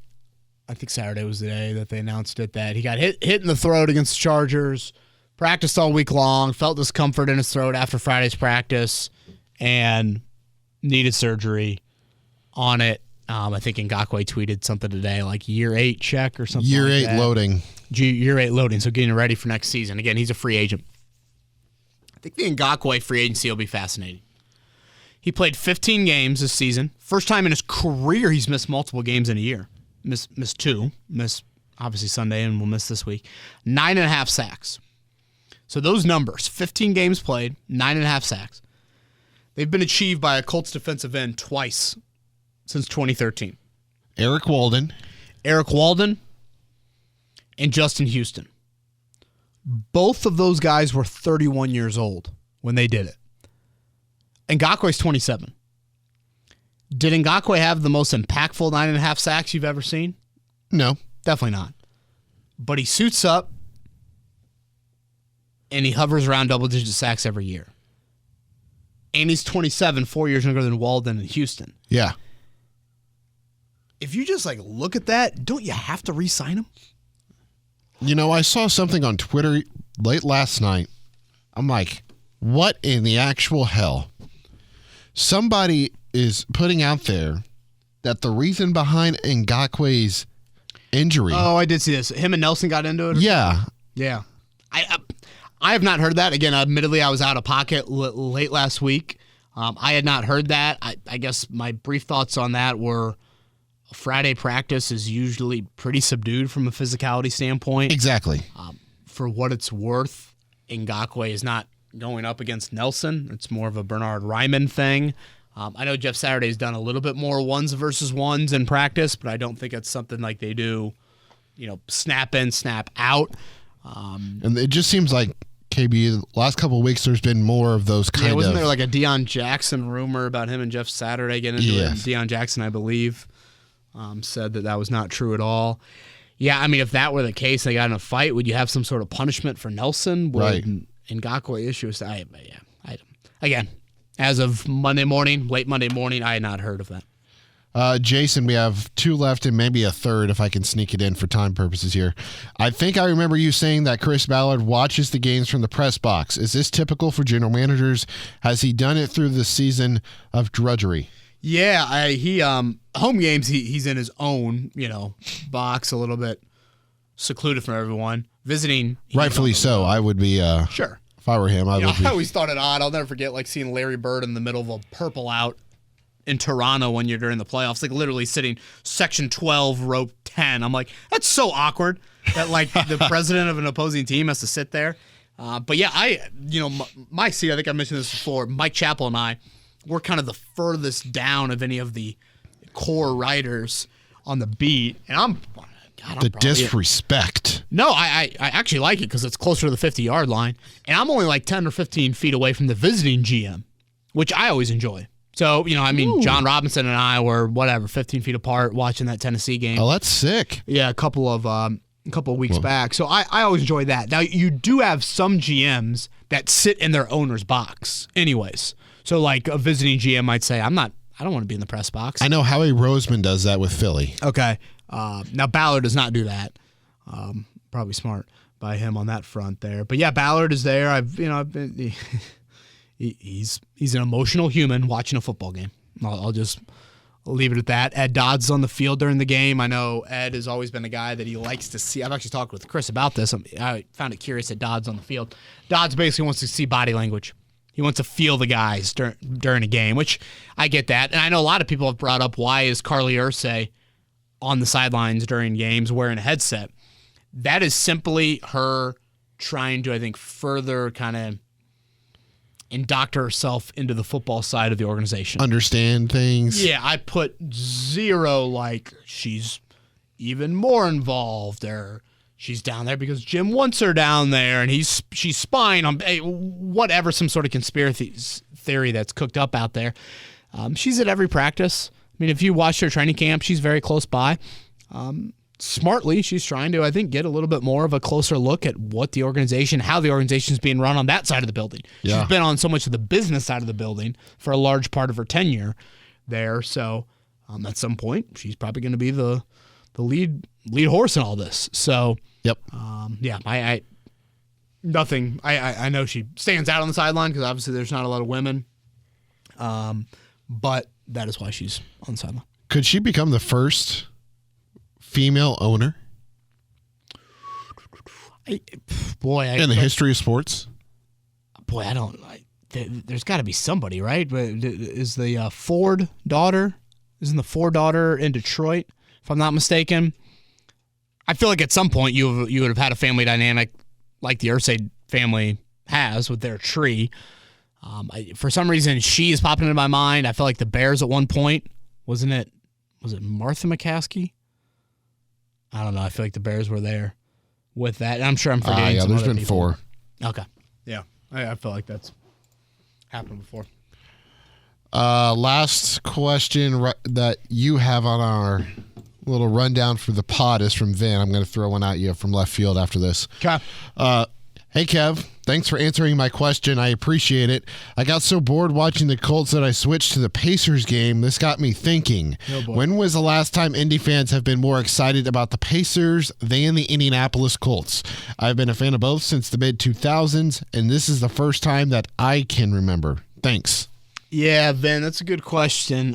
I think Saturday was the day that they announced it, that he got hit in the throat against the Chargers, practiced all week long, felt discomfort in his throat after Friday's practice, and needed surgery on it. I think Ngakoue tweeted something today, like year 8 check or something Year like 8 that. loading. Year 8 loading, so getting ready for next season. Again, he's a free agent. I think the Ngakoue free agency will be fascinating. He played 15 games this season. First time in his career he's missed multiple games in a year. Missed 2. Missed, obviously, Sunday, and we'll miss this week. 9.5 sacks. So those numbers, 15 games played, 9.5 sacks. They've been achieved by a Colts defensive end twice since 2013. Eric Walden, and Justin Houston. Both of those guys were 31 years old when they did it. Ngakoue's 27. Did Ngakoue have the most impactful 9.5 sacks you've ever seen? No. Definitely not. But he suits up, and he hovers around double-digit sacks every year. And he's 27, 4 years younger than Walden and Houston. Yeah. If you just look at that, don't you have to re-sign him? I saw something on Twitter late last night. I'm like, what in the actual hell? Somebody is putting out there that the reason behind Ngakoue's injury... Oh, I did see this. Him and Nelson got into it? Yeah. Yeah. I have not heard that. Again, admittedly, I was out of pocket late last week. I had not heard that. I guess my brief thoughts on that were Friday practice is usually pretty subdued from a physicality standpoint. Exactly. For what it's worth, Ngakoue is not going up against Nelson. It's more of a Bernard Ryman thing. I know Jeff Saturday's done a little bit more ones versus ones in practice, but I don't think it's something like they do, snap in, snap out. And it just seems like, KB, the last couple of weeks there's been more of those kind of... Wasn't there like a Deion Jackson rumor about him and Jeff Saturday getting into it? And Deion Jackson, I believe, said that was not true at all. Yeah, I mean, if that were the case, they got in a fight, would you have some sort of punishment for Nelson? Right. Ngakoue issues? Again, as of Monday morning, late Monday morning, I had not heard of that. Jason, we have 2 left and maybe a third if I can sneak it in for time purposes here. I think I remember you saying that Chris Ballard watches the games from the press box. Is this typical for general managers? Has he done it through the season of drudgery? Yeah, he home games he's in his own, box, a little bit secluded from everyone. Visiting, rightfully so. I would be sure. If I were him, I would be. I always thought it odd. I'll never forget seeing Larry Bird in the middle of a purple out in Toronto one year during the playoffs, literally sitting section 12, row 10. I'm like, that's so awkward that the president of an opposing team has to sit there. But yeah, my seat, I think I mentioned this before, Mike Chappell and I, we're kind of the furthest down of any of the core writers on the beat. And I'm disrespect. No, I actually like it because it's closer to the 50-yard line. And I'm only 10 or 15 feet away from the visiting GM, which I always enjoy. So, Ooh. John Robinson and I were, 15 feet apart watching that Tennessee game. Oh, that's sick. Yeah, a couple of weeks back. So I always enjoy that. Now, you do have some GMs that sit in their owner's box anyways. So, a visiting GM might say, I don't want to be in the press box. I know Howie Roseman does that with Philly. Okay. Now, Ballard does not do that. Probably smart by him on that front there. But, yeah, Ballard is there. I've been... He's an emotional human watching a football game. I'll leave it at that. Ed Dodds is on the field during the game. I know Ed has always been a guy that he likes to see. I've actually talked with Chris about this. I found it curious that Dodds on the field. Dodds basically wants to see body language. He wants to feel the guys during a game, which I get that. And I know a lot of people have brought up, why is Carly Ursay on the sidelines during games wearing a headset? That is simply her trying to, I think, further kind of indoctor herself into the football side of the organization. Understand things. Yeah, I put zero like she's even more involved, or she's down there because Jim wants her down there and she's spying on whatever, some sort of conspiracy theory that's cooked up out there. She's at every practice. I mean, if you watch her training camp, she's very close by. Smartly, she's trying to, I think, get a little bit more of a closer look at what the organization, how the organization is being run on that side of the building. Yeah. She's been on so much of the business side of the building for a large part of her tenure there. So at some point, she's probably going to be the lead horse in all this. So, yep. I know she stands out on the sideline because obviously there's not a lot of women. But that is why she's on the sideline. Could she become the first female owner in the history of sports? Boy, I don't. There's got to be somebody, right? Is the Ford daughter? Isn't the Ford daughter in Detroit? If I'm not mistaken, I feel like at some point you would have had a family dynamic like the Ursay family has with their tree. For some reason, she is popping into my mind. I feel like the Bears at one point, was it Martha McCaskey? I don't know. I feel like the Bears were there with that. And I'm sure I'm forgetting some there's other been people. 4. Okay. Yeah. I feel like that's happened before. Last question that you have on our little rundown for the pod is from Vin. I'm going to throw one at you from left field after this. Okay. Hey, Kev. Thanks for answering my question. I appreciate it. I got so bored watching the Colts that I switched to the Pacers game. This got me thinking. Oh, when was the last time Indy fans have been more excited about the Pacers than the Indianapolis Colts? I've been a fan of both since the mid-2000s, and this is the first time that I can remember. Thanks. Yeah, Ben, that's a good question.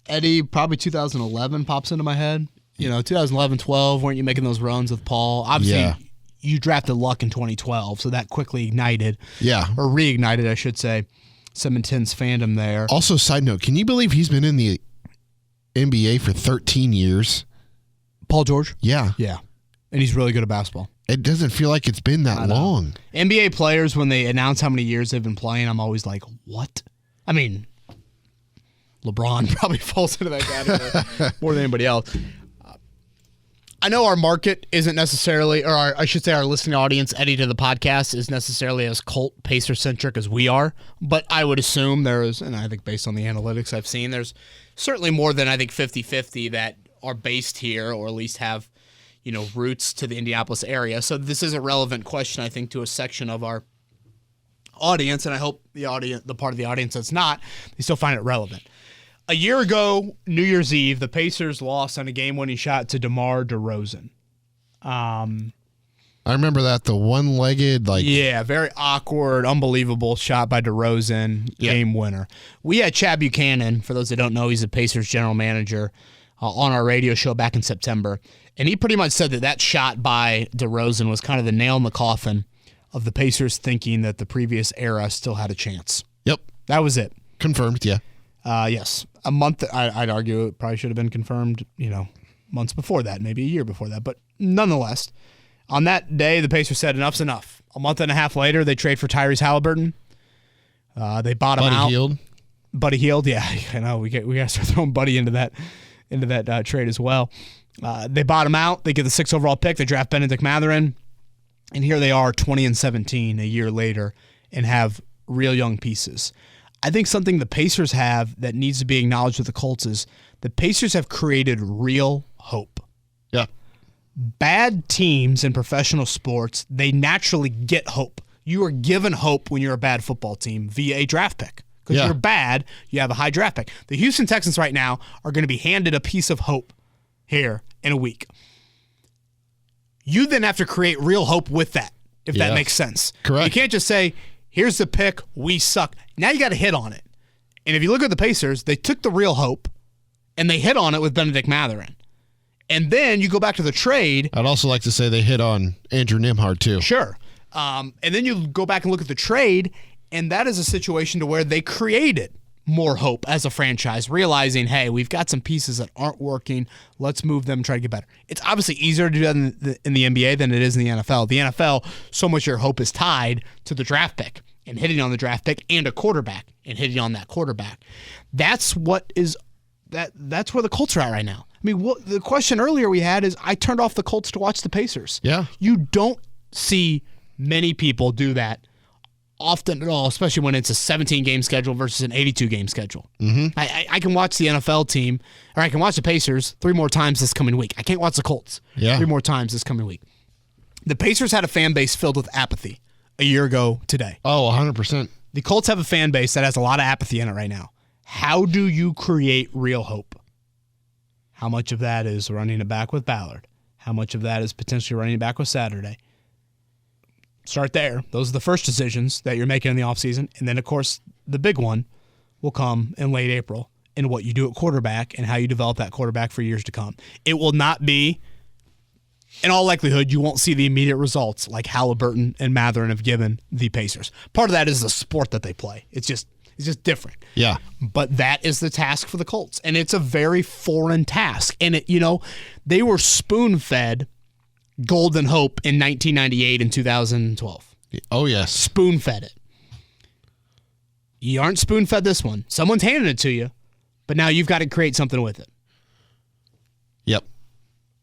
Eddie, probably 2011 pops into my head. 2011, 12, weren't you making those runs with Paul? Obviously, yeah. You drafted Luck in 2012, so that quickly ignited, or reignited, I should say, some intense fandom there. Also, side note, can you believe he's been in the NBA for 13 years? Paul George? Yeah. Yeah. And he's really good at basketball. It doesn't feel like it's been that long. NBA players, when they announce how many years they've been playing, I'm always like, what? I mean, LeBron probably falls into that category more than anybody else. I know our market isn't necessarily, or I should say our listening audience, Eddie, to the podcast is necessarily as Colt Pacer-centric as we are, but I would assume there is, and I think based on the analytics I've seen, there's certainly more than, I think, 50-50 that are based here or at least have, roots to the Indianapolis area. So this is a relevant question, I think, to a section of our audience, and I hope the part of the audience that's not, they still find it relevant. A year ago, New Year's Eve, the Pacers lost on a game-winning shot to DeMar DeRozan. I remember that, the one-legged, very awkward, unbelievable shot by DeRozan, game winner. We had Chad Buchanan, for those that don't know, he's the Pacers general manager, on our radio show back in September, and he pretty much said that shot by DeRozan was kind of the nail in the coffin of the Pacers thinking that the previous era still had a chance. Yep. That was it. Confirmed, yeah. Yes. A month, I'd argue it probably should have been confirmed, months before that, maybe a year before that. But nonetheless, on that day, the Pacers said enough's enough. A month and a half later, they trade for Tyrese Halliburton. They bought him out. Buddy Hield, yeah. I know. We got to start throwing Buddy into that trade as well. They bought him out. They get the 6th overall pick. They draft Benedict Mathurin. And here they are, 20-17, a year later, and have real young pieces. I think something the Pacers have that needs to be acknowledged with the Colts is the Pacers have created real hope. Yeah. Bad teams in professional sports, they naturally get hope. You are given hope when you're a bad football team via a draft pick. Because you're bad, you have a high draft pick. The Houston Texans right now are going to be handed a piece of hope here in a week. You then have to create real hope with that, if that makes sense. Correct. You can't just say, here's the pick, we suck. Now you got to hit on it. And if you look at the Pacers, they took the real hope And they hit on it with Benedict Mathurin. And then you go back to the trade. I'd also like to say they hit on Andrew Nimhard, too. Sure. And then you go back and look at the trade, and that is a situation to where they created more hope as a franchise, realizing, hey, we've got some pieces that aren't working. Let's move them and try to get better. It's obviously easier to do that in the NBA than it is in the NFL. The NFL, so much of your hope is tied to the draft pick and hitting on the draft pick and a quarterback and hitting on that quarterback. That's where the Colts are at right now. I mean, the question earlier we had is I turned off the Colts to watch the Pacers. Yeah. You don't see many people do that often at all, especially when it's a 17-game schedule versus an 82-game schedule. Mm-hmm. I can watch the NFL team, or I can watch the Pacers 3 more times this coming week. I can't watch the Colts 3 more times this coming week. The Pacers had a fan base filled with apathy a year ago today. Oh, 100%. The Colts have a fan base that has a lot of apathy in it right now. How do you create real hope? How much of that is running it back with Ballard? How much of that is potentially running it back with Saturday? Start there. Those are the first decisions that you're making in the offseason. And then, of course, the big one will come in late April in what you do at quarterback and how you develop that quarterback for years to come. It will not be, in all likelihood, you won't see the immediate results like Halliburton and Mathurin have given the Pacers. Part of that is the sport that they play. It's just different. Yeah. But that is the task for the Colts. And it's a very foreign task. And, they were spoon-fed golden hope in 1998 and 2012. Oh, yes. Spoon-fed it. You aren't spoon-fed this one. Someone's handing it to you, but now you've got to create something with it. Yep.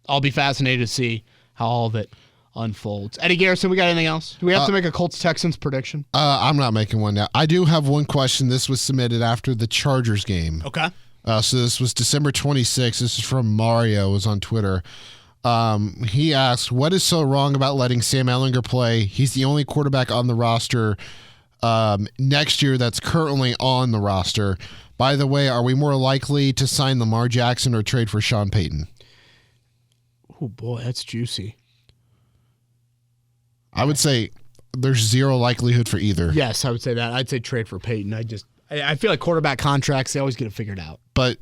I'll be fascinated to see how all of it unfolds. Eddie Garrison, we got anything else? Do we have to make a Colts-Texans prediction? I'm not making one now. I do have one question. This was submitted after the Chargers game. Okay. So this was December 26th. This is from Mario. It was on Twitter. He asked, what is so wrong about letting Sam Ehlinger play? He's the only quarterback on the roster next year that's currently on the roster. By the way, are we more likely to sign Lamar Jackson or trade for Sean Payton? Oh, boy, that's juicy. I would say there's zero likelihood for either. Yes, I would say that. I'd say trade for Peyton. I feel like quarterback contracts, they always get it figured out. But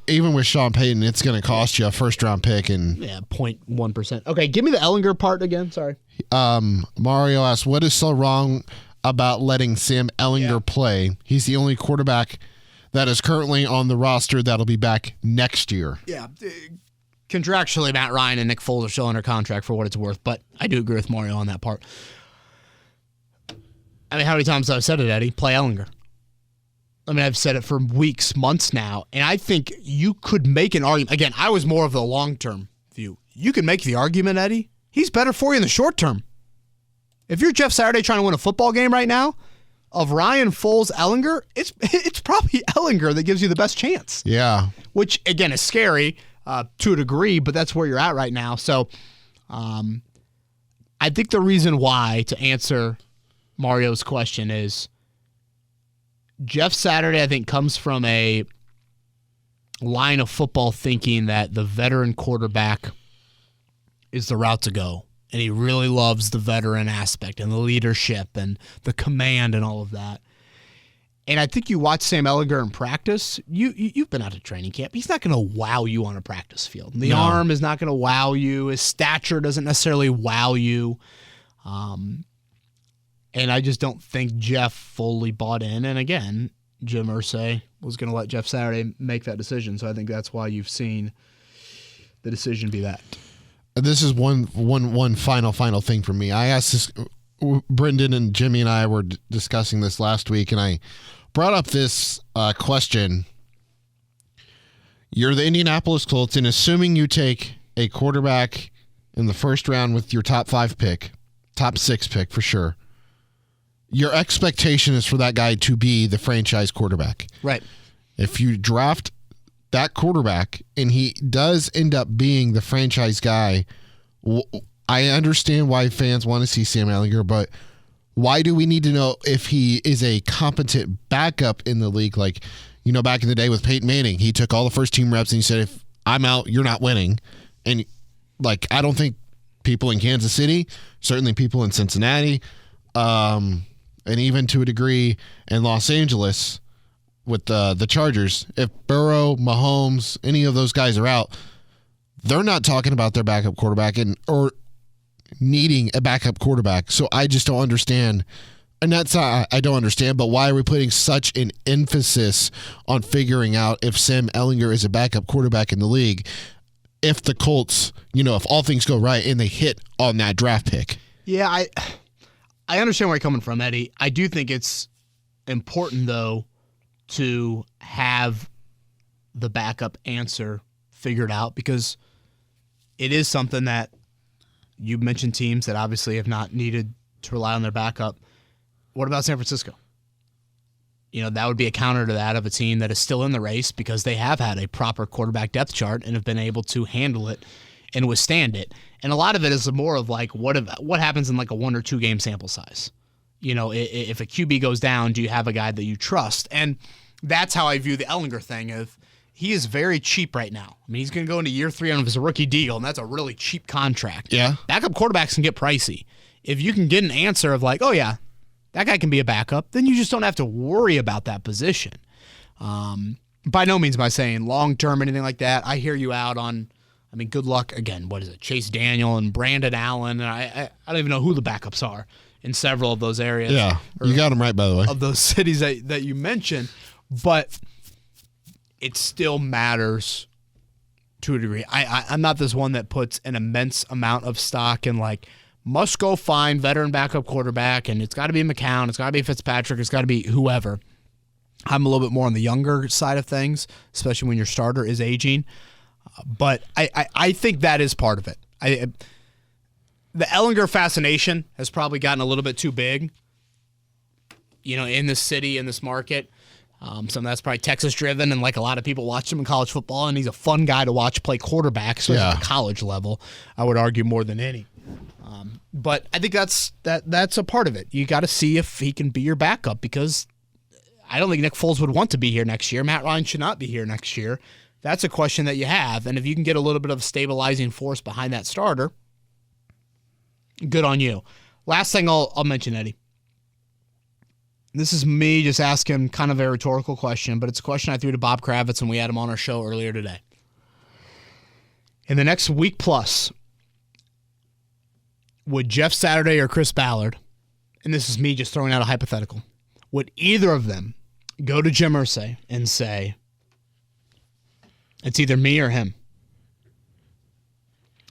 even with Sean Payton, it's going to cost you a first-round pick. And 0.1%. Okay, give me the Ehlinger part again. Sorry. Mario asked, what is so wrong about letting Sam Ehlinger play? He's the only quarterback that is currently on the roster that'll be back next year. Yeah. Contractually, Matt Ryan and Nick Foles are still under contract for what it's worth, but I do agree with Mario on that part. I mean, how many times have I said it, Eddie? Play Ehlinger. I mean, I've said it for weeks, months now, and I think you could make an argument. Again, I was more of the long-term view. You can make the argument, Eddie. He's better for you in the short term. If you're Jeff Saturday trying to win a football game right now, of Ryan, Foles, Ehlinger, it's probably Ehlinger that gives you the best chance. Yeah. Which, again, is scary. To a degree, but that's where you're at right now. So I think the reason why, to answer Mario's question, is Jeff Saturday, I think, comes from a line of football thinking that the veteran quarterback is the route to go. And he really loves the veteran aspect and the leadership and the command and all of that. And I think you watch Sam Ehlinger in practice, you've been out to training camp. He's not going to wow you on a practice field. The arm is not going to wow you. His stature doesn't necessarily wow you. And I just don't think Jeff fully bought in. And again, Jim Irsay was going to let Jeff Saturday make that decision. So I think that's why you've seen the decision be that. This is one final thing for me. I asked this, Brendan and Jimmy and I were discussing this last week, and I brought up this question. You're the Indianapolis Colts, and assuming you take a quarterback in the first round with your top 6 pick for sure, your expectation is for that guy to be the franchise quarterback. Right. If you draft that quarterback and he does end up being the franchise guy, I understand why fans want to see Sam Ehlinger, but why do we need to know if he is a competent backup in the league? Like, back in the day with Peyton Manning, he took all the first team reps and he said, if I'm out, you're not winning. And I don't think people in Kansas City, certainly people in Cincinnati, and even to a degree in Los Angeles, with the Chargers, if Burrow, Mahomes, any of those guys are out, they're not talking about their backup quarterback or needing a backup quarterback. So I just don't understand. And that's not, I don't understand, but why are we putting such an emphasis on figuring out if Sam Ehlinger is a backup quarterback in the league if the Colts, if all things go right and they hit on that draft pick? Yeah, I understand where you're coming from, Eddie. I do think it's important, though, to have the backup answer figured out because it is something that you mentioned teams that obviously have not needed to rely on their backup. What about San Francisco? That would be a counter to that of a team that is still in the race because they have had a proper quarterback depth chart and have been able to handle it and withstand it. And a lot of it is more of like what happens in like a 1 or 2 game sample size. If a QB goes down, do you have a guy that you trust? And that's how I view the Ehlinger thing. If he is very cheap right now. I mean, he's going to go into year 3 on his rookie deal, and that's a really cheap contract. Yeah. Backup quarterbacks can get pricey. If you can get an answer of like, oh yeah, that guy can be a backup, then you just don't have to worry about that position. By no means am I saying long-term or anything like that. I hear you out on, good luck. Again, what is it? Chase Daniel and Brandon Allen. And I don't even know who the backups are in several of those areas. Yeah, you got them right, by the way. Of those cities that you mentioned. But it still matters to a degree. I'm not this one that puts an immense amount of stock in like, must go find veteran backup quarterback, and it's got to be McCown, it's got to be Fitzpatrick, it's got to be whoever. I'm a little bit more on the younger side of things, especially when your starter is aging. But I think that is part of it. The Ehlinger fascination has probably gotten a little bit too big, in this city, in this market. Some of that's probably Texas-driven, and like a lot of people watch him in college football, and he's a fun guy to watch play quarterback, especially at the college level, I would argue more than any. But I think that's a part of it. You got to see if he can be your backup because I don't think Nick Foles would want to be here next year. Matt Ryan should not be here next year. That's a question that you have. And if you can get a little bit of stabilizing force behind that starter, good on you. Last thing I'll mention, Eddie. This is me just asking kind of a rhetorical question, but it's a question I threw to Bob Kravitz when we had him on our show earlier today. In the next week plus, would Jeff Saturday or Chris Ballard, and this is me just throwing out a hypothetical, would either of them go to Jim Irsay and say, it's either me or him?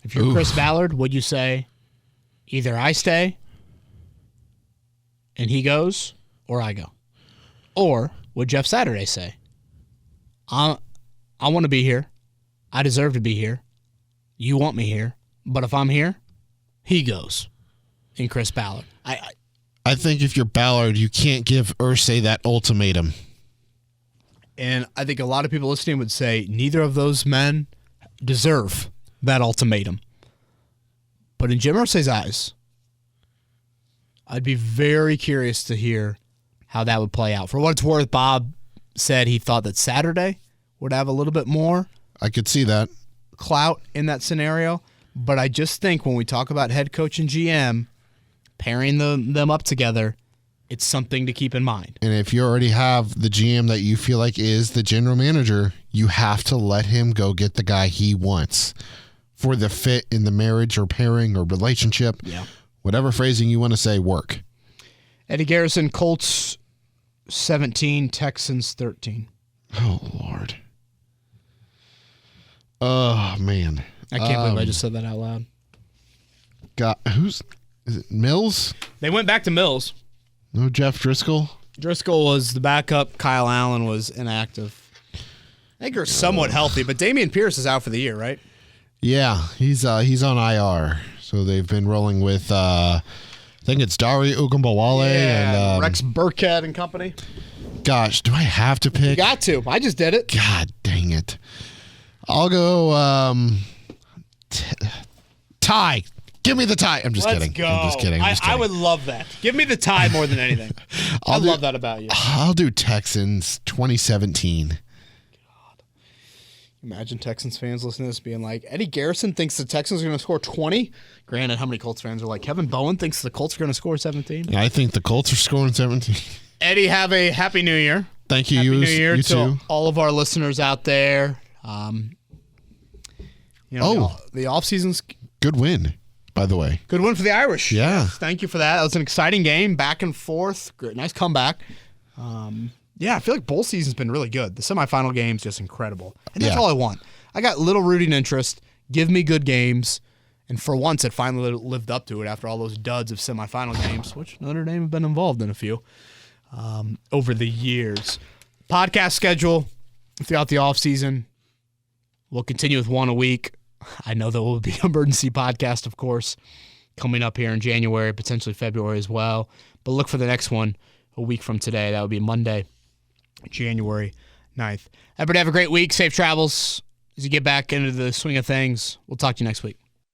If you're Chris Ballard, would you say, either I stay and he goes, or I go? Or would Jeff Saturday say, I want to be here, I deserve to be here, you want me here, but if I'm here, he goes in Chris Ballard? I think if you're Ballard, you can't give Irsay that ultimatum. And I think a lot of people listening would say neither of those men deserve that ultimatum. But in Jim Irsay's eyes, I'd be very curious to hear how that would play out. For what it's worth, Bob said he thought that Saturday would have a little bit more. I could see that. Clout in that scenario. But I just think when we talk about head coach and GM, pairing them up together, it's something to keep in mind. And if you already have the GM that you feel like is the general manager, you have to let him go get the guy he wants for the fit in the marriage or pairing or relationship. Yeah. Whatever phrasing you want to say, work. Eddie Garrison, Colts 17, Texans 13. Oh, Lord. Oh, man. I can't believe I just said that out loud. Is it Mills? They went back to Mills. No Jeff Driscoll? Driscoll was the backup. Kyle Allen was inactive. I think they're somewhat healthy, but Dameon Pierce is out for the year, right? Yeah, he's on IR. So they've been rolling with, I think it's Dari Ugumbawale and Rex Burkhead and company. Gosh, do I have to pick? You got to. I just did it. God dang it. I'll go tie. Give me the tie. I'm just kidding. Let's go. I'm just kidding. I would love that. Give me the tie more than anything. I love that about you. I'll do Texans 2017. God. Imagine Texans fans listening to this being like, Eddie Garrison thinks the Texans are going to score 20. Granted, how many Colts fans are like, Kevin Bowen thinks the Colts are going to score 17? I think the Colts are scoring 17. Eddie, have a happy new year. Thank you. Happy New Year you to too. all of our listeners out there. The off season's Good win, by the way. good win for the Irish. Yeah. Yes, thank you for that. That was an exciting game, back and forth. Great, nice comeback. I feel like bowl season's been really good. The semifinal game's just incredible, and that's Yeah. all I want. I got little rooting interest. Give me good games, and for once, it finally lived up to it after all those duds of semifinal games, which Notre Dame have been involved in a few over the years. Podcast schedule throughout the offseason. We'll continue with one a week. I know there will be an emergency podcast, of course, coming up here in January, potentially February as well. But look for the next one a week from today. That would be Monday, January 9th. Everybody have a great week. Safe travels as you get back into the swing of things. We'll talk to you next week.